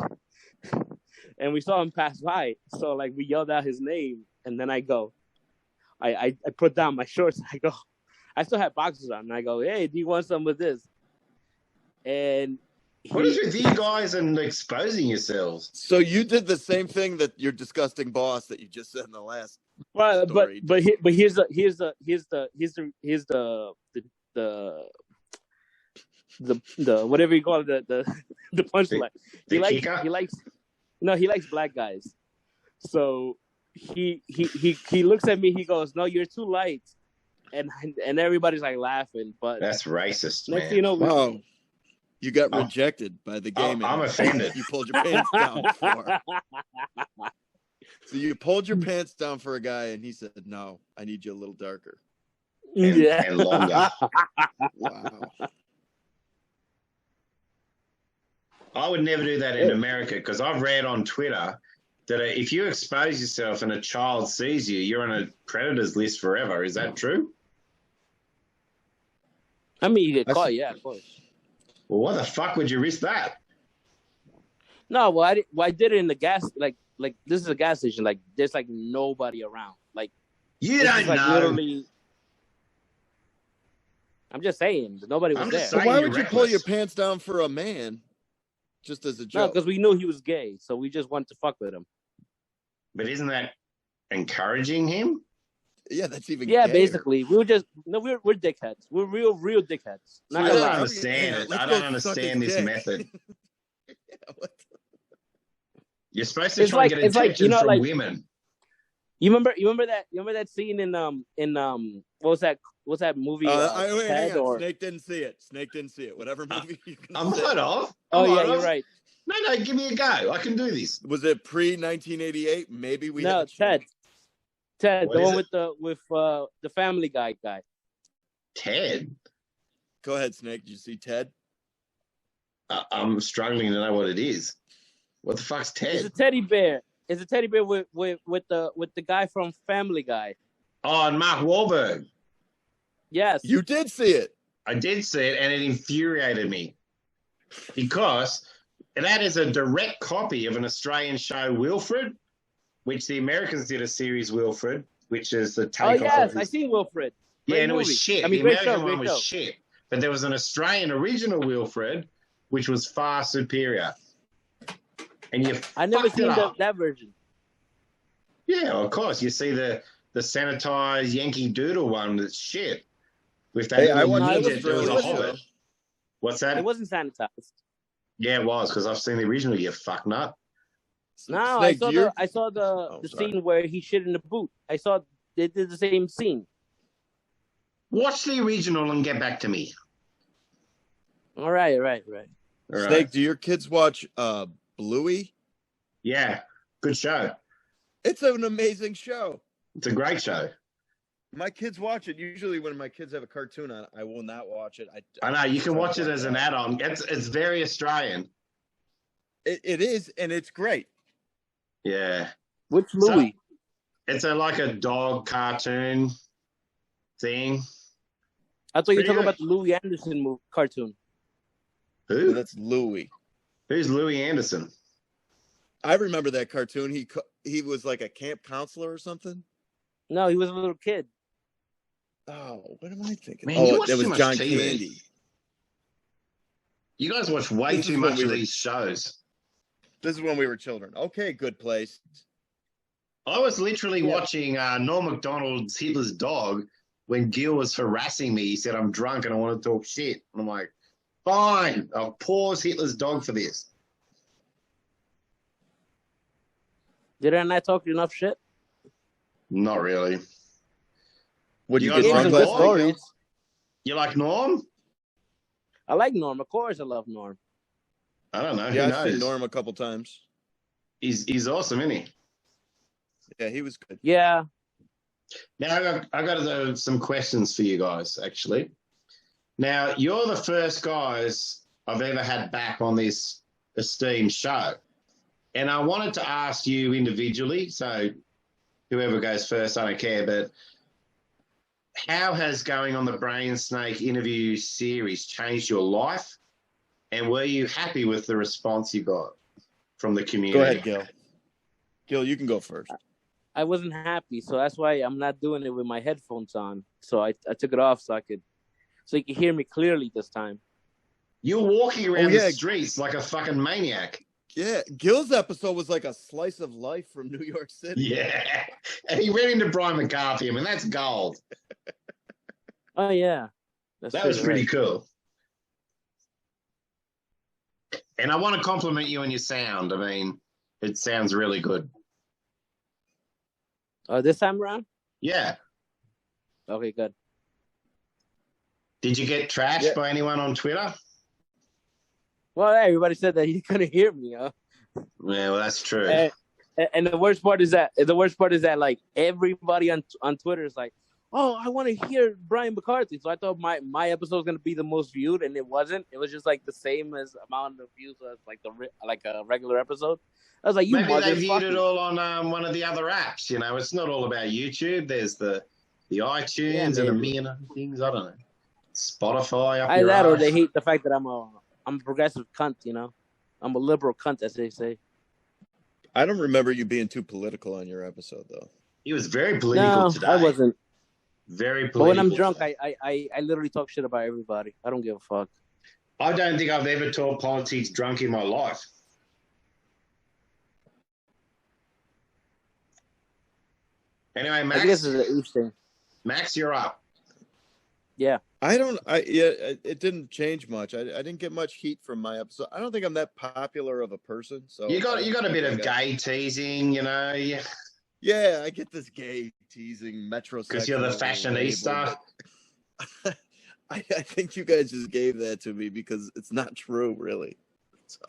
and we saw him pass by. So like we yelled out his name, and then I put down my shorts. I still had boxers on, and I go, hey, do you want some of this? And what is with you guys and exposing yourselves? So you did the same thing that your disgusting boss that you just said in the last story. But here's the whatever you call it, the punchline. He likes black guys. So he looks at me. He goes, "No, you're too light," and everybody's like laughing. But that's racist, next man. thing you know, wow. You got rejected by the gay man. I'm offended. You pulled your pants down for. So you pulled your pants down for a guy, and he said, "No, I need you a little darker and longer." Wow. I would never do that in America because I've read on Twitter that if you expose yourself and a child sees you, you're on a predators list forever. Is that true? I mean, you get caught, yeah, of course. Well, what the fuck would you risk that? No, well, I did it in the gas, like this is a gas station, like there's like nobody around, like you don't know. Literally, I'm just saying, nobody was there. So why would you pull your pants down for a man, just as a joke? No, because we knew he was gay, so we just wanted to fuck with him. But isn't that encouraging him? Yeah, that's even. Yeah, gayer. Basically, we're dickheads. We're real dickheads. I don't understand it. I don't understand this method. You're supposed to try and get attention from women. You remember that scene in what's that movie? Hang on. Snake didn't see it. Whatever movie you can. I'm not off. You're right. No, give me a go. I can do this. Was it pre-1988? Maybe we. No, Ted, the one with the Family Guy guy. Ted. Go ahead, Snake. Did you see Ted? I'm struggling to know what it is. What the fuck's Ted? It's a teddy bear. It's a teddy bear with the guy from Family Guy. Oh, and Mark Wahlberg. Yes. You did see it. I did see it, and it infuriated me because that is a direct copy of an Australian show, Wilfred, which the Americans did a series, Wilfred, which is the takeoff. Oh yes, I seen Wilfred. Yeah, and it was shit. The American one was shit, but there was an Australian original Wilfred, which was far superior. And I never seen that version. Yeah, of course. You see the sanitized Yankee Doodle one that's shit. With that was a hobbit. What's that? It wasn't sanitized. Yeah, it was, because I've seen the original, you fuck nut. No, Snake, I saw the scene where he shit in the boot. I saw they did the same scene. Watch the original and get back to me. All right. Snake, do your kids watch Bluey? Yeah, good show. It's an amazing show. It's a great show. My kids watch it. Usually when my kids have a cartoon on, I will not watch it. I know, you can watch it as an add-on. It's very Australian. It is, and it's great. Yeah. Which Louie? So, it's like a dog cartoon thing. I thought you were talking about the Louis Anderson cartoon. Who? That's Louis. Who's Louis Anderson? I remember that cartoon. He was like a camp counselor or something. No, he was a little kid. Oh, what am I thinking? Man, it was John Candy. You guys watch way too much of these shows. This is when we were children. Okay, good place. I was literally watching Norm Macdonald's Hitler's Dog when Gil was harassing me. He said, I'm drunk and I want to talk shit. And I'm like, fine, I'll pause Hitler's Dog for this. Didn't I talk enough shit? Not really. Would you get some good stories? You like Norm? I like Norm. Of course I love Norm. I don't know. Yeah, I've seen Norm a couple times. He's awesome, isn't he? Yeah, he was good. Yeah. Now, I got some questions for you guys, actually. Now, you're the first guys I've ever had back on this esteemed show. And I wanted to ask you individually, so whoever goes first, I don't care, but how has going on the Brain Snake interview series changed your life? And were you happy with the response you got from the community? Go ahead, Gil. Gil, you can go first. I wasn't happy, so that's why I'm not doing it with my headphones on. So I took it off so you could hear me clearly this time. You were walking around the streets like a fucking maniac. Yeah, Gil's episode was like a slice of life from New York City. Yeah, and he ran into Brian McCarthy. I mean, that's gold. Oh yeah, that was pretty cool. And I want to compliment you on your sound. I mean, it sounds really good. This time around? Yeah. Okay, good. Did you get trashed by anyone on Twitter? Well, everybody said that he couldn't hear me. Yeah, well, that's true. And the worst part is that like everybody on Twitter is like, oh, I want to hear Brian McCarthy. So I thought my episode was gonna be the most viewed, and it wasn't. It was just like the same as amount of views as like a regular episode. I was like, maybe they viewed it all on one of the other apps. You know, it's not all about YouTube. There's the iTunes and a million other things. I don't know. Spotify. Or they hate the fact that I'm a progressive cunt. You know, I'm a liberal cunt, as they say. I don't remember you being too political on your episode, though. He was very political today. I wasn't. Very political. But when I'm drunk, I literally talk shit about everybody. I don't give a fuck. I don't think I've ever talked politics drunk in my life. Anyway, Max. I guess it's an East thing. Max, you're up. Yeah. It didn't change much. I didn't get much heat from my episode. I don't think I'm that popular of a person. So you got a bit of gay teasing, you know. Yeah, I get this gay teasing metrosexual. Because you're the fashionista. I think you guys just gave that to me because it's not true, really. So,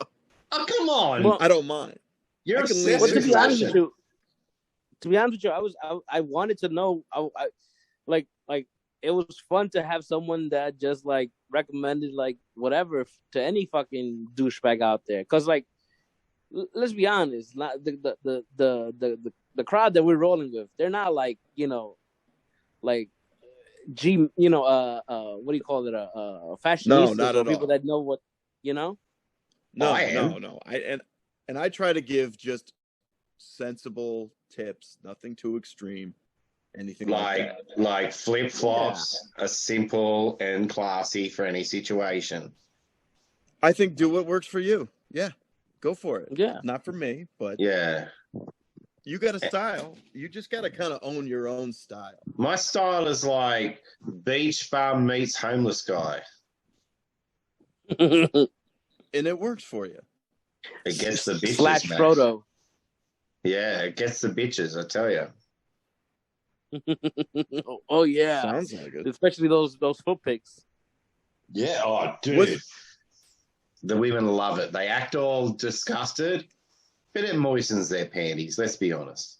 oh, come on. Well, I don't mind. You're to be honest with you, I wanted to know. I it was fun to have someone that just like recommended like whatever to any fucking douchebag out there. Because like, let's be honest, not the crowd that we're rolling with, they're not like, you know, like what do you call it, fashionistas? No, not at people all. that know what, you know. No. I try to give just sensible tips, nothing too extreme. Anything like flip flops are simple and classy for any situation. I think do what works for you. Yeah, go for it. Yeah, not for me, but yeah. You got a style. You just got to kind of own your own style. My style is like beach bum meets homeless guy. And it works for you. It gets the bitches. Slash Frodo. Yeah, it gets the bitches, I tell you. Oh, yeah. Sounds like it. Especially those foot pics. Yeah, oh, dude. The women love it. They act all disgusted. But it moistens their panties, let's be honest.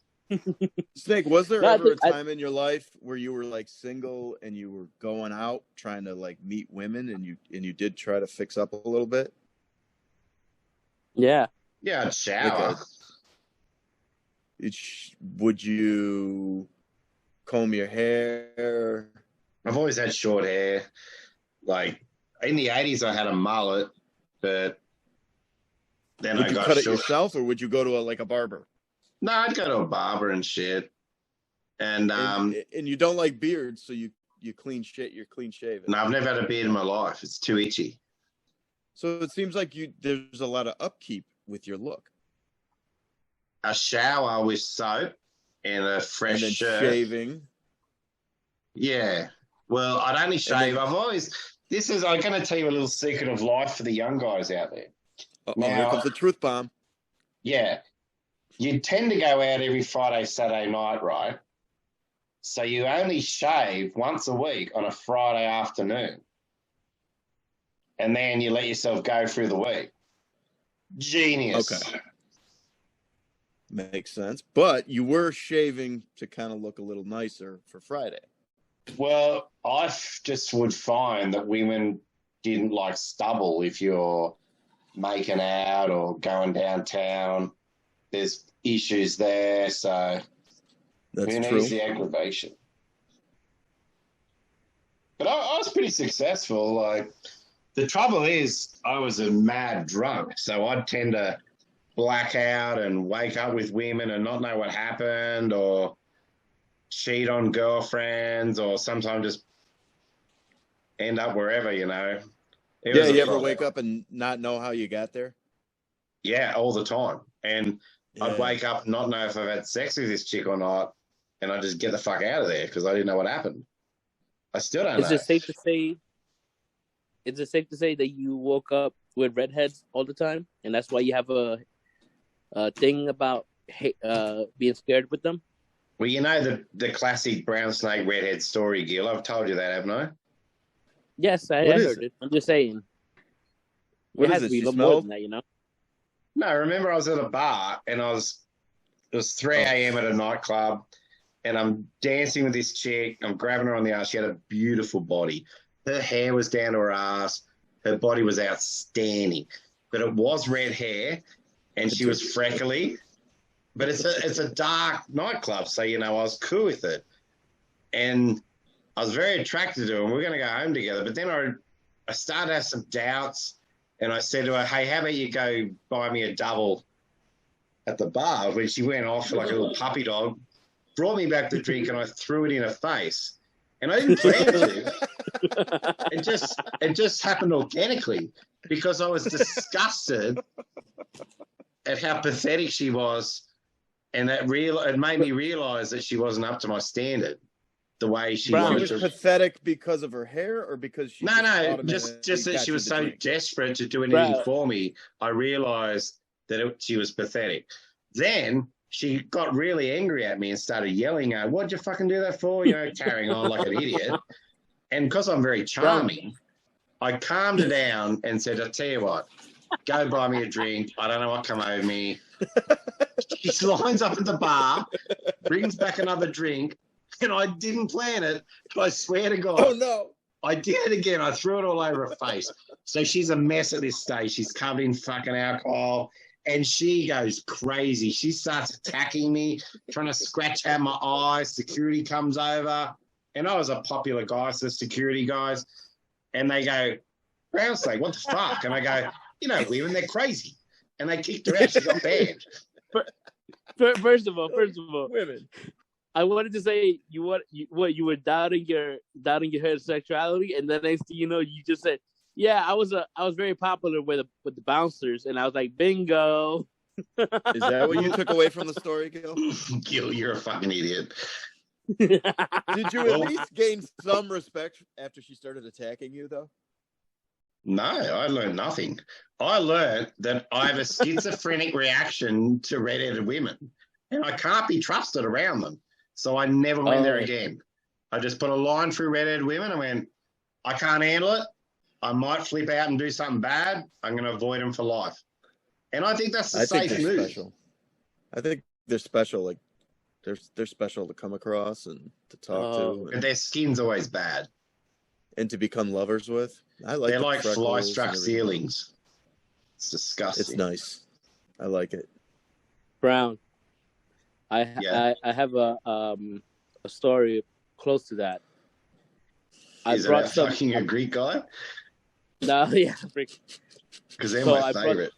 Snake, was there ever a time in your life where you were like single and you were going out trying to like meet women and you did try to fix up a little bit? Yeah. Yeah, I'd shower. Would you comb your hair? I've always had short hair. Like in the 80s I had a mullet, but then would you cut it yourself, or would you go to a barber? No, I'd go to a barber and shit. And you don't like beards, so you clean shit. You're clean shaven. No, I've never had a beard in my life. It's too itchy. So it seems like there's a lot of upkeep with your look. A shower with soap and a fresh and then shirt. Shaving. Yeah. Well, I'd only shave. I'm going to tell you a little secret of life for the young guys out there. Now, here comes the truth bomb. Yeah. You tend to go out every Friday, Saturday night, right? So you only shave once a week on a Friday afternoon. And then you let yourself go through the week. Genius. Okay. Makes sense. But you were shaving to kind of look a little nicer for Friday. Well, I just would find that women didn't like stubble if you're making out or going downtown. There's issues there, so That's who true. needs the aggravation? But I was pretty successful. Like, the trouble is, I was a mad drunk, so I'd tend to black out and wake up with women and not know what happened, or cheat on girlfriends, or sometimes just end up wherever, you know. It Yeah, was a you ever problem. wake up and not know how you got there? Yeah, all the time. And I'd Yeah. wake up, not know if I've had sex with this chick or not, and I'd just get the fuck out of there because I didn't know what happened. I still don't Is know. it safe to say? Is it safe to say that you woke up with redheads all the time, and that's why you have a thing about being scared with them? Well, you know the classic brown snake redhead story, Gil. I've told you that, haven't I? Yes, I What is heard it? it. I'm just saying. What It is has it? to be She a little more smelled? than that, you know. No, remember I was at a bar and it was 3 a.m. at a nightclub, and I'm dancing with this chick. I'm grabbing her on the ass. She had a beautiful body. Her hair was down to her ass. Her body was outstanding, but it was red hair, and she was freckly. But it's a dark nightclub, so you know I was cool with it, and I was very attracted to her. And we're going to go home together. But then I started to have some doubts, and I said to her, "Hey, how about you go buy me a double at the bar?" When she went off like a little puppy dog, brought me back the drink, and I threw it in her face. And I didn't plan to. It just happened organically because I was disgusted at how pathetic she was, and it made me realize that she wasn't up to my standard. The way she Brown. She wanted was to. pathetic because of her hair, or because she No, automatically just that got she you was the so drink? desperate to do anything Bruh. for me. I realized that she was pathetic. Then she got really angry at me and started yelling, "What'd you fucking do that for?" You know, carrying on like an idiot. And because I'm very charming, I calmed her down and said, "I'll tell you what, go buy me a drink. I don't know what come over me." She lines up at the bar, brings back another drink, and I didn't plan it, but I swear to God, Oh no! I did it again. I threw it all over her face. So she's a mess at this stage. She's covered in fucking alcohol, and she goes crazy. She starts attacking me, trying to scratch out my eyes. Security comes over, and I was a popular guy, so the security guys, and they go, "Brown Snake, what the fuck?" And I go, "You know, women, they're crazy." And they kicked her out. She got banned. First of all, Women. I wanted to say you were doubting your heterosexuality, and then next thing you know, you just said, "Yeah, I was very popular with the bouncers," and I was like, "Bingo." Is that what you took away from the story, Gil? Gil, you're a fucking idiot. Did you at least gain some respect after she started attacking you, though? No, I learned nothing. I learned that I have a schizophrenic reaction to redheaded women, and I can't be trusted around them. So I never went there again. I just put a line through redheaded women and went, I can't handle it. I might flip out and do something bad. I'm going to avoid them for life. And I think that's the safe move. Special. I think they're special. Like they're special to come across and to talk to, and their skin's always bad, and to become lovers with. They're like fly-struck ceilings. It's disgusting. It's nice. I like it. Brown, I have a story close to that. Is it fucking a Greek guy? No, yeah, because they're my favorite.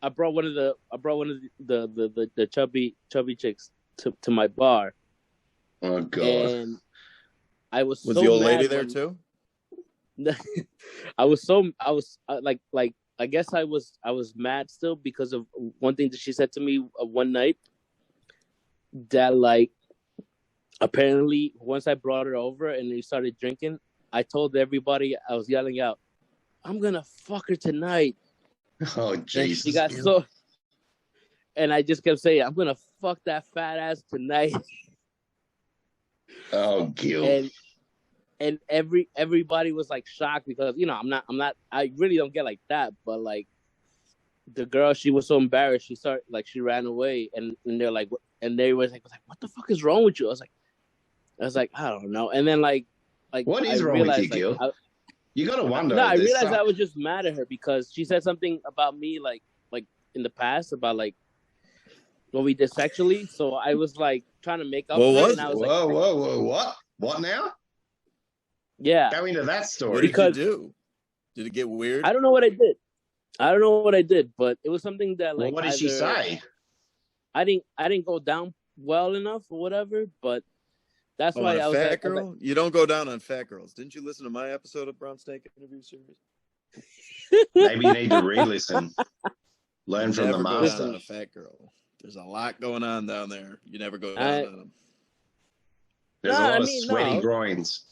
I brought one of the chubby chicks to my bar. Oh God! And I was so the old mad lady there too? I guess I was mad still because of one thing that she said to me one night, that like apparently once I brought her over and we started drinking, I told everybody, I was yelling out, "I'm gonna fuck her tonight." Oh Jesus! And she got so, and I just kept saying, "I'm gonna fuck that fat ass tonight." Oh, Gil. And everybody was like shocked because, you know, I'm not I really don't get like that, but like the girl, she was so embarrassed, she ran away, and they're like, and they was like, "What the fuck is wrong with you?" I was like, I don't know. And then like what is wrong with you, Gil? You got to wonder. No, I realized I was just mad at her because she said something about me, like in the past about like what we did sexually. So I was like trying to make up for it, and I was whoa, what now? Yeah, go into that story. What did you do? Did it get weird? I don't know what I did, but it was something that like. What did she say? I didn't go down well enough or whatever, but that's why I was fat like, girl. You don't go down on fat girls. Didn't you listen to my episode of Brown Snake Interview Series? Maybe you need to re-listen. Learn from the master. Go down on a fat girl. There's a lot going on down there. You never go down on them. There's a lot of sweaty groins.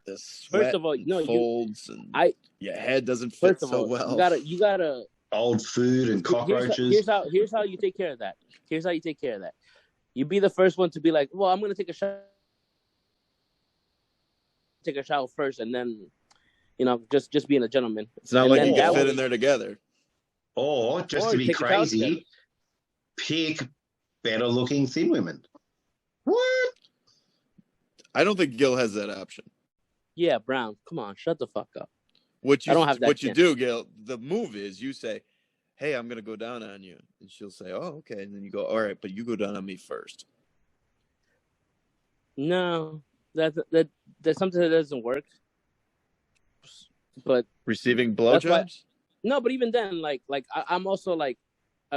The sweat first of all, folds and your head doesn't fit so well. You gotta old food and cockroaches. Here's how you take care of that. You be the first one to be like, well, I'm gonna take a shower first, and then just being a gentleman. It's not like you can fit in there together. Or to be crazy, pick better looking thin women. What? I don't think Gil has that option. Yeah, Brown, come on, shut the fuck up. What you do, Gil, the move is you say, hey, I'm going to go down on you. And she'll say, oh, okay. And then you go, all right, but you go down on me first. No, that's something that doesn't work. But receiving blowjobs? No, but even then, I'm also like,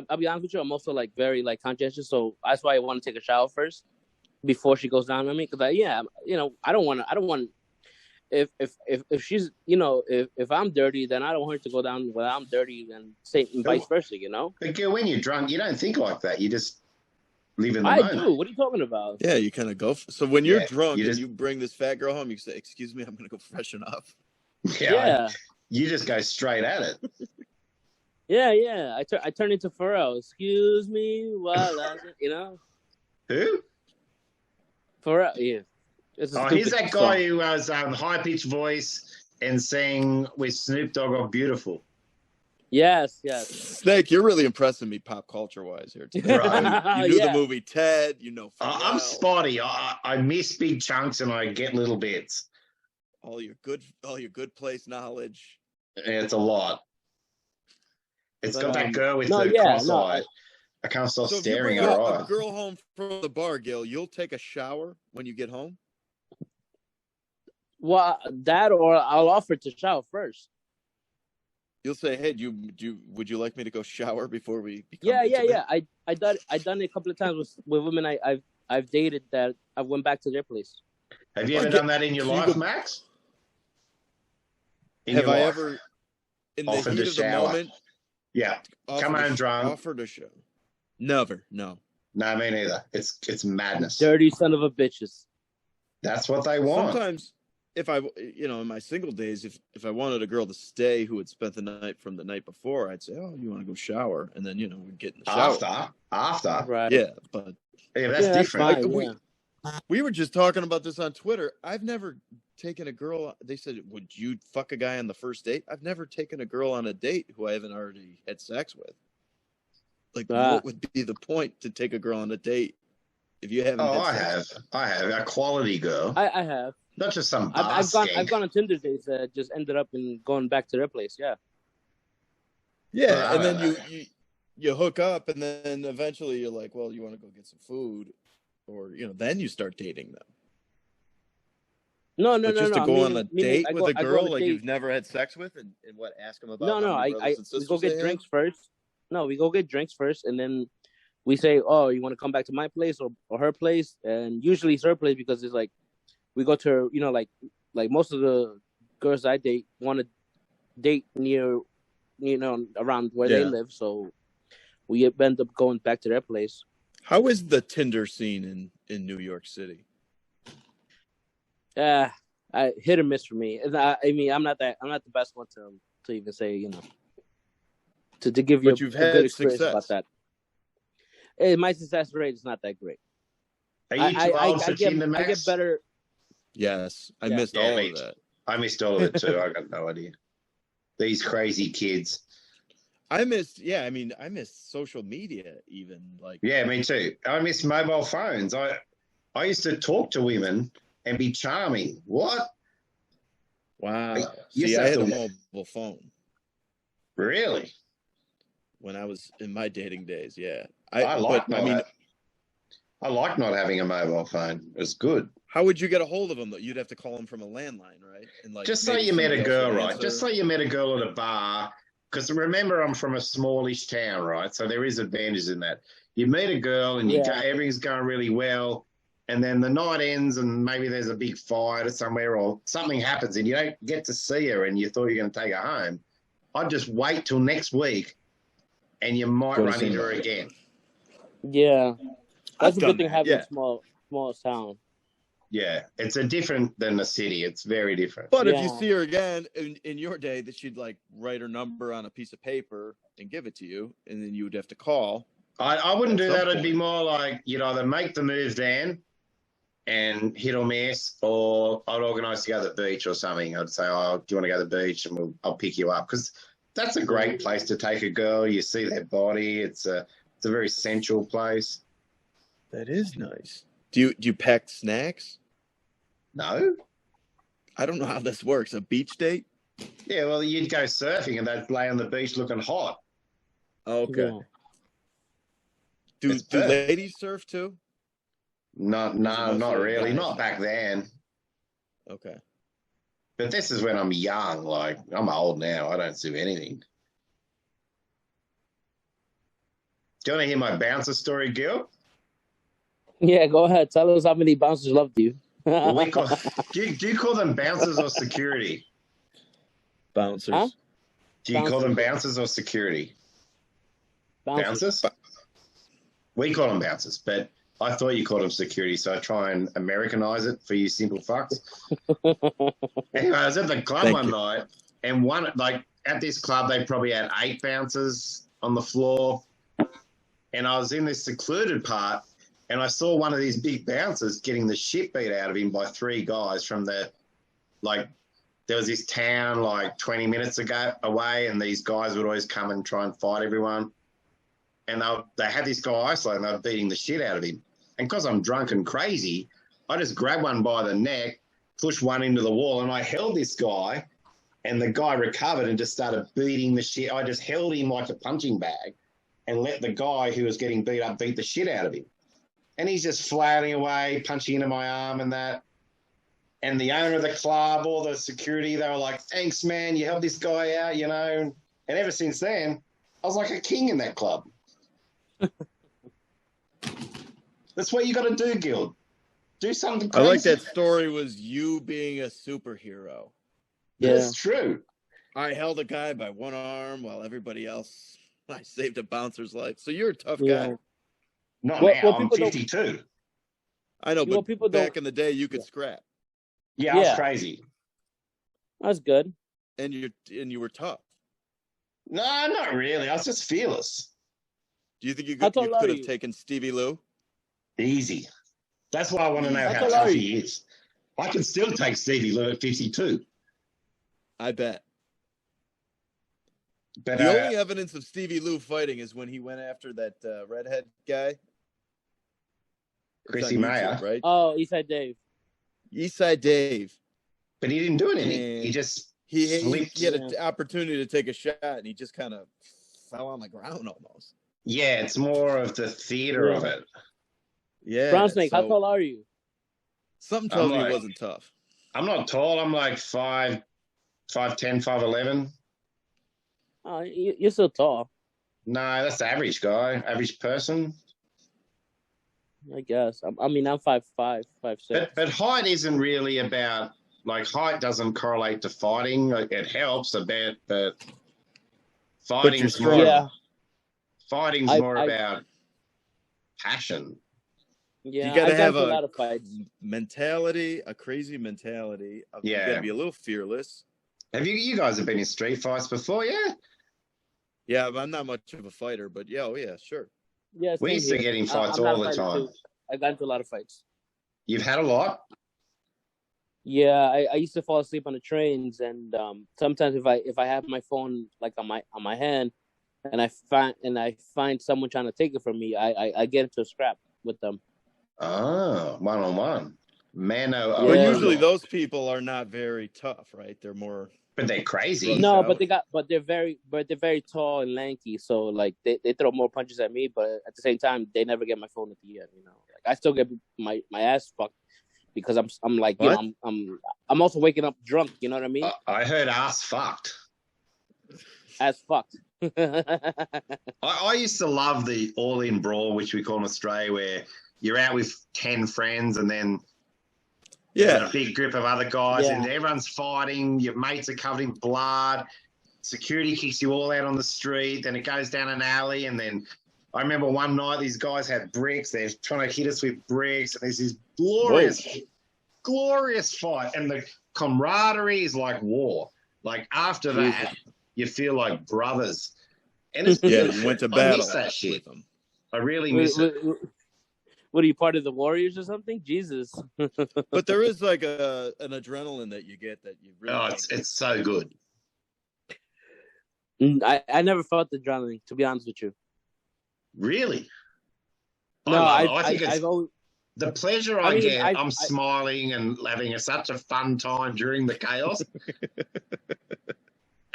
I'll be honest with you, I'm also like very like conscientious. So that's why I want to take a shower first before she goes down on me. Cause I don't want if she's, if I'm dirty, then I don't want her to go down when I'm dirty and vice versa, But Gil, when you're drunk, you don't think like that. You just live in the moment. I do. What are you talking about? Yeah, you kind of go. So when you're drunk and you bring this fat girl home, you say, excuse me, I'm going to go freshen up. Yeah. You just go straight at it. Yeah. I turn into Pharrell. Excuse me, Who? Pharrell, yeah. He's that guy who has high-pitched voice and sang with Snoop Dogg on Beautiful. Yes. Snake, you're really impressing me pop culture-wise here today. Right? You knew the movie Ted. I'm spotty. I miss big chunks and I get little bits. All your good place knowledge. It's a lot. It's got that girl with the cross eye. I can't stop staring at her eye. A girl home from the bar, Gil, you'll take a shower when you get home? Well, that or I'll offer to shower first. You'll say, "Hey, would you like me to go shower before we?" Yeah. I done it a couple of times with women I've dated that I went back to their place. Have you ever done that in your life, Max? Have I ever, in the heat of the moment? Yeah, come on, drunk. Offered a show. Never, no. No, me neither. It's madness. Dirty son of a bitches. That's what they want. Sometimes, if I, in my single days, if I wanted a girl to stay who had spent the night from the night before, I'd say, "Oh, you want to go shower?" And then we'd get in the shower. After, right? Yeah, but that's different. Fine, we were just talking about this on Twitter. I've never taken a girl. They said, "Would you fuck a guy on the first date?" I've never taken a girl on a date who I haven't already had sex with. Like, what would be the point to take a girl on a date if you haven't? I have a quality girl. I have. Not just some. I've gone on Tinder dates that just ended up in going back to their place. Yeah. Yeah, and then you hook up, and then eventually you're like, well, you want to go get some food, or then you start dating them. No. To go on a date with a girl you've never had sex with, and ask them about. No. We go get drinks first. No, we go get drinks first, and then we say, "Oh, you want to come back to my place or her place?" And usually it's her place because it's like we go to her, like most of the girls I date want to date near, around where they live, so we end up going back to their place. How is the Tinder scene in New York City? I hit or miss for me. I'm not the best one to even say, to give you a good experience about that. My success rate is not that great. Are you too old for Tinder, Max? I get better. Yes, I missed all of that. I missed all of it too. I got no idea. These crazy kids. I missed social media even. Yeah, me too. I miss mobile phones. I used to talk to women and be charming. What? Wow. You See, used to I have had a to mobile phone really. when I was in my dating days. Yeah. I like I mean, I like not having a mobile phone. It's good. how would you get a hold of them though? You'd have to call them from a landline, right? And like Just say maybe you met somebody a else girl, would right? answer. Just say you met a girl at a bar. Because remember, I'm from a smallish town, right? So there is advantages in that. You meet a girl and everything's going really well, and then the night ends and maybe there's a big fight or somewhere or something happens and you don't get to see her and you thought you were going to take her home. I'd just wait till next week and you might run into her again. Yeah. That's I've a done good thing that, having yeah. a small town. Yeah, it's a different than the city. It's very different. But if you see her again in your day, that she'd like write her number on a piece of paper and give it to you, and then you would have to call. I wouldn't do that. point. It'd be more like you'd either make the move then and hit or miss, or I'd organise to go to the beach or something. I'd say, "Oh, do you want to go to the beach?" And I'll pick you up, because that's a great place to take a girl. You see their body. It's a very sensual place. That is nice. Do you pack snacks? No. I don't know how this works. A beach date? Yeah, well, you'd go surfing and they'd lay on the beach looking hot. Okay. Yeah. Do ladies surf too? No, not really. Not back then. Okay. But this is when I'm young. Like, I'm old now. I don't do anything. Do you want to hear my bouncer story, Gil? Yeah, go ahead. Tell us how many bouncers loved you. Well, do you call them bouncers or security? Bouncers. Huh? Do you call them bouncers or security? Bouncers? We call them bouncers, but I thought you called them security, so I try and Americanize it for you simple fucks. Anyway, I was at the club one night, and at this club, they probably had 8 bouncers on the floor, and I was in this secluded part, and I saw one of these big bouncers getting the shit beat out of him by 3 guys from there was this town 20 minutes away, and these guys would always come and try and fight everyone. And they had this guy isolated, and they were beating the shit out of him. And because I'm drunk and crazy, I just grabbed one by the neck, pushed one into the wall, and I held this guy, and the guy recovered and just started beating the shit. I just held him like a punching bag and let the guy who was getting beat up beat the shit out of him. And he's just flailing away, punching into my arm and that. And the owner of the club, all the security, they were like, "Thanks, man, you helped this guy out, you know." And ever since then, I was like a king in that club. That's what you got to do, Gil. Do something crazy. I like that story was you being a superhero. Yeah. That's true. I held a guy by one arm while everybody else, I saved a bouncer's life. So you're a tough guy. Not now, I'm 52. I know, but back in the day, you could scrap. Yeah, I was crazy. That's good. And you were tough. No, not really. I was just fearless. Do you think you could have taken Stevie Lou? Easy. That's why I want to know how tough he is. I can still take Stevie Lou at 52. I bet. But, the only evidence of Stevie Lou fighting is when he went after that redhead guy. Chrissy Mayer. Right? Oh, Eastside Dave. Eastside Dave. But he didn't do anything. He just slipped. He had an opportunity to take a shot, and he just kind of fell on the ground almost. Yeah, it's more of the theater of it. Yeah. Brown Snake, how tall are you? Something tells me he wasn't tough. I'm not tall. I'm like 5'10", 5'11". Oh, you're still tall. No, that's the average guy, average person. I guess. I mean, I'm 5'5", 5'6". But height isn't really about, height doesn't correlate to fighting. It helps a bit, but fighting's more. Yeah. Fighting's more about passion. Yeah, you gotta have a lot of fights. Mentality, a crazy mentality. You gotta be a little fearless. Have you guys have been in street fights before? Yeah. Yeah, I'm not much of a fighter, but sure. Yeah, we used to get in fights all the time. Too. I got into a lot of fights. You've had a lot? Yeah, I used to fall asleep on the trains, and sometimes if I have my phone on my hand, and I find someone trying to take it from me, I get into a scrap with them. Oh, 1-on-1. Mano. But Yeah. usually those people are not very tough, right? They're more. But they're crazy. No, out. but they're very tall and lanky. So like they throw more punches at me, but at the same time they never get my phone at the end. You know, like I still get my ass fucked because I'm like you What? know I'm also waking up drunk. You know what I mean? I heard ass fucked. As fucked. I used to love the all-in brawl, which we call in Australia, where you're out with 10 friends and then Yeah. a big group of other guys, Yeah. and everyone's fighting. Your mates are covered in blood. Security kicks you all out on the street. Then it goes down an alley, and then I remember one night these guys had bricks. They're trying to hit us with bricks, and there's this glorious fight, and the camaraderie is like war. Like after that, you feel like brothers. And it's Yeah, you went to I battle. miss that shit. with them. I really miss it. What are you, part of the Warriors or something? Jesus. But there is like an adrenaline that you get that you really. Oh, it's so good. I never felt the adrenaline, to be honest with you. Really? No, I think it's I've always, the pleasure I get. I'm smiling and having such a fun time during the chaos.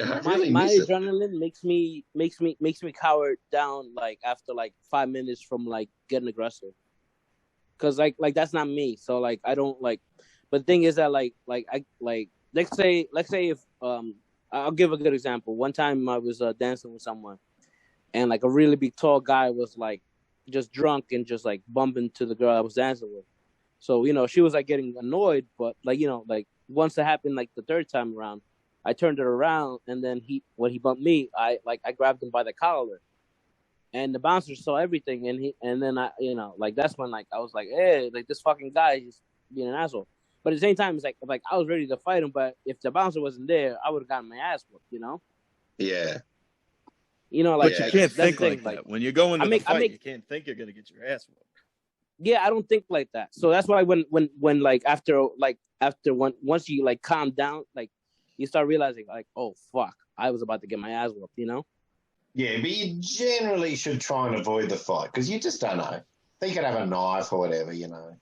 I really my miss it. adrenaline makes me cower down like after like 5 minutes from like getting aggressive. Cause like that's not me. So like I don't like. But the thing is that like let's say if I'll give a good example. One time I was dancing with someone, and like a really big tall guy was like just drunk and just like bumping to the girl I was dancing with. So you know she was like getting annoyed, but like you know like once it happened like the third time around, I turned it around, and then when he bumped me, I grabbed him by the collar. And the bouncer saw everything, and then I, you know, like that's when like I was like, hey, like this fucking guy is being an asshole. But at the same time, it's like I was ready to fight him, but if the bouncer wasn't there, I would have gotten my ass whooped, you know. Yeah. You know, like But you can't think thing, like that. When you go into the fight, you can't think you're gonna get your ass whooped. Yeah, I don't think like that. So that's why when like after once you like calm down, like you start realizing like, oh fuck, I was about to get my ass whooped, you know. Yeah, but you generally should try and avoid the fight because you just don't know. They could have a knife or whatever, you know.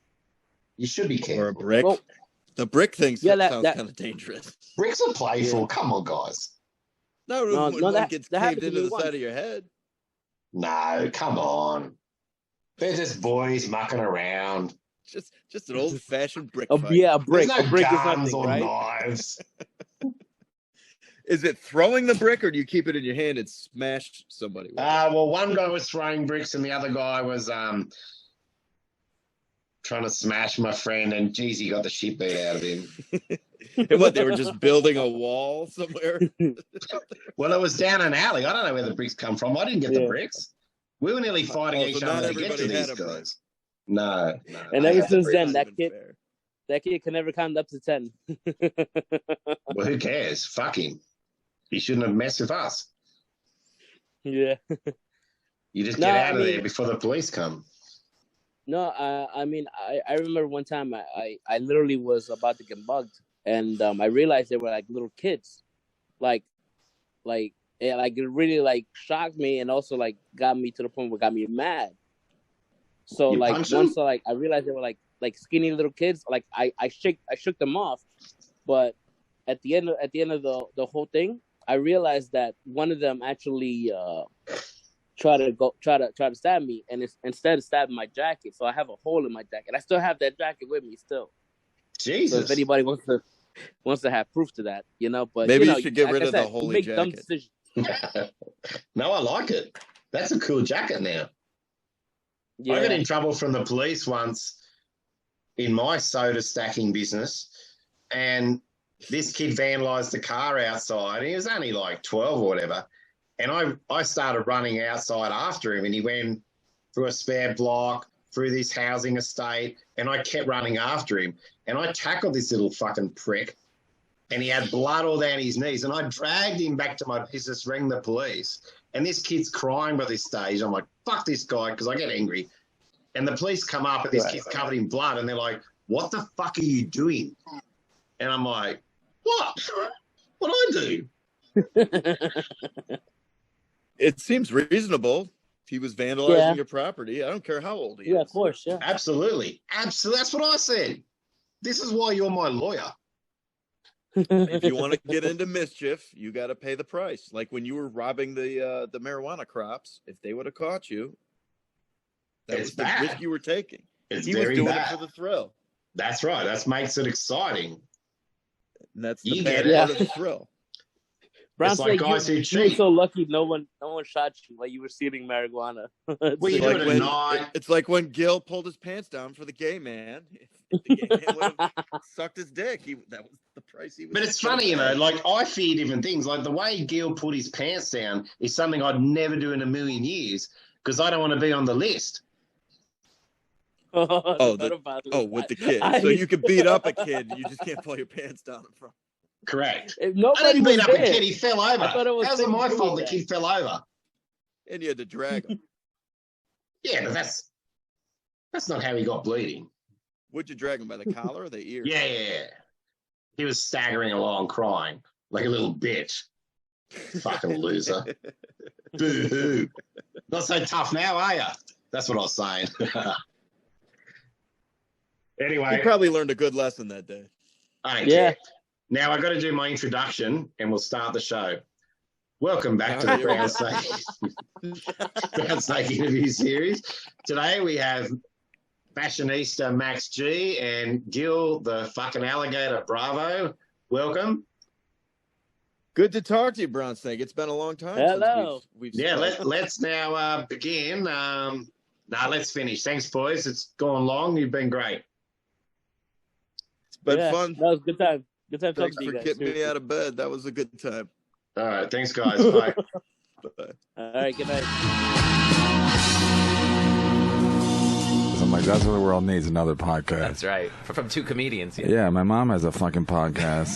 You should be careful. Or a brick. Well, the brick thing yeah, sounds that- kind of dangerous. Bricks are playful. Yeah. Come on, guys. No, when one gets that caved happened to into me the once. side of your head. No, come on. They're just boys mucking around. Just an old-fashioned brick fight. Yeah, a brick. There's no a brick guns is nothing, or right? knives. Is it throwing the brick, or do you keep it in your hand and smash somebody with it? Well, one guy was throwing bricks and the other guy was trying to smash my friend, and geez, he got the shit beat out of him. And what, they were just building a wall somewhere? Well, it was down an alley. I don't know where the bricks come from. I didn't get the bricks. We were nearly fighting each other to get to these guys. No. And ever since then, that kid can never count up to 10. Well, who cares? Fuck him. He shouldn't have messed with us. Yeah. You just get out of there before the police come. No, I mean, I remember one time I literally was about to get mugged, and I realized they were like little kids, like it really like shocked me, and also like got me to the point where it got me mad. So you like once I realized they were like skinny little kids, like I shook them off, but at the end of the whole thing, I realized that one of them actually try to stab me, and instead of stabbing my jacket, so I have a hole in my jacket. I still have that jacket with me still. Jesus. So if anybody wants to have proof to that, you know, but maybe you should get rid of the holy make jacket. Dumb decisions. No, I like it. That's a cool jacket now. Yeah. I got in trouble from the police once in my soda stacking business, and this kid vandalized the car outside. He was only like 12 or whatever. And I started running outside after him, and he went through a spare block, through this housing estate, and I kept running after him. And I tackled this little fucking prick, and he had blood all down his knees, and I dragged him back to my business, rang the police. And this kid's crying by this stage. I'm like, fuck this guy, because I get angry. And the police come up, and this kid's covered in blood, and they're like, what the fuck are you doing? And I'm like, what? What'd I do? It seems reasonable. He was vandalizing your property. I don't care how old he is. Yeah, of course, yeah. Absolutely. That's what I said. This is why you're my lawyer. If you want to get into mischief, you got to pay the price. Like when you were robbing the marijuana crops, if they would have caught you, that was the risk you were taking. He was doing it for the thrill. That's right. That makes it exciting. And that's the bad part of the thrill. Brown's like guys who cheat. You were so lucky no one shot you while you were stealing marijuana. Well, you do it at night. It's like when Gil pulled his pants down for the gay man. If the gay man would have sucked his dick, that was the price he was. But it's funny, like I fear different things. Like the way Gil put his pants down is something I'd never do in a million years because I don't want to be on the list. With the kid. So you could beat up a kid, you just can't pull your pants down in front. Correct. I didn't beat up a kid, he fell over. How's it my fault the kid fell over? And you had to drag him. Yeah, but that's not how he got bleeding. Would you drag him by the collar or the ear? Yeah. He was staggering along crying like a little bitch. Fucking loser. Boo-hoo. Not so tough now, are you? That's what I was saying. Anyway. You probably learned a good lesson that day. I don't care. Now I got to do my introduction and we'll start the show. Welcome back to the Brown Snake interview series. Today we have fashionista Max G and Gil, the fucking alligator Bravo. Welcome. Good to talk to you, Brown Snake. It's been a long time. Hello. We've let's now begin. Let's finish. Thanks, boys. It's gone long. You've been great. It's been fun. That was a good time. Good time Thanks talking to you guys. for getting me out of bed. That was a good time. All right. Thanks, guys. Bye. Bye. All right. Good night. I'm like, that's what the world needs, another podcast. That's right. From two comedians. Yeah, my mom has a fucking podcast.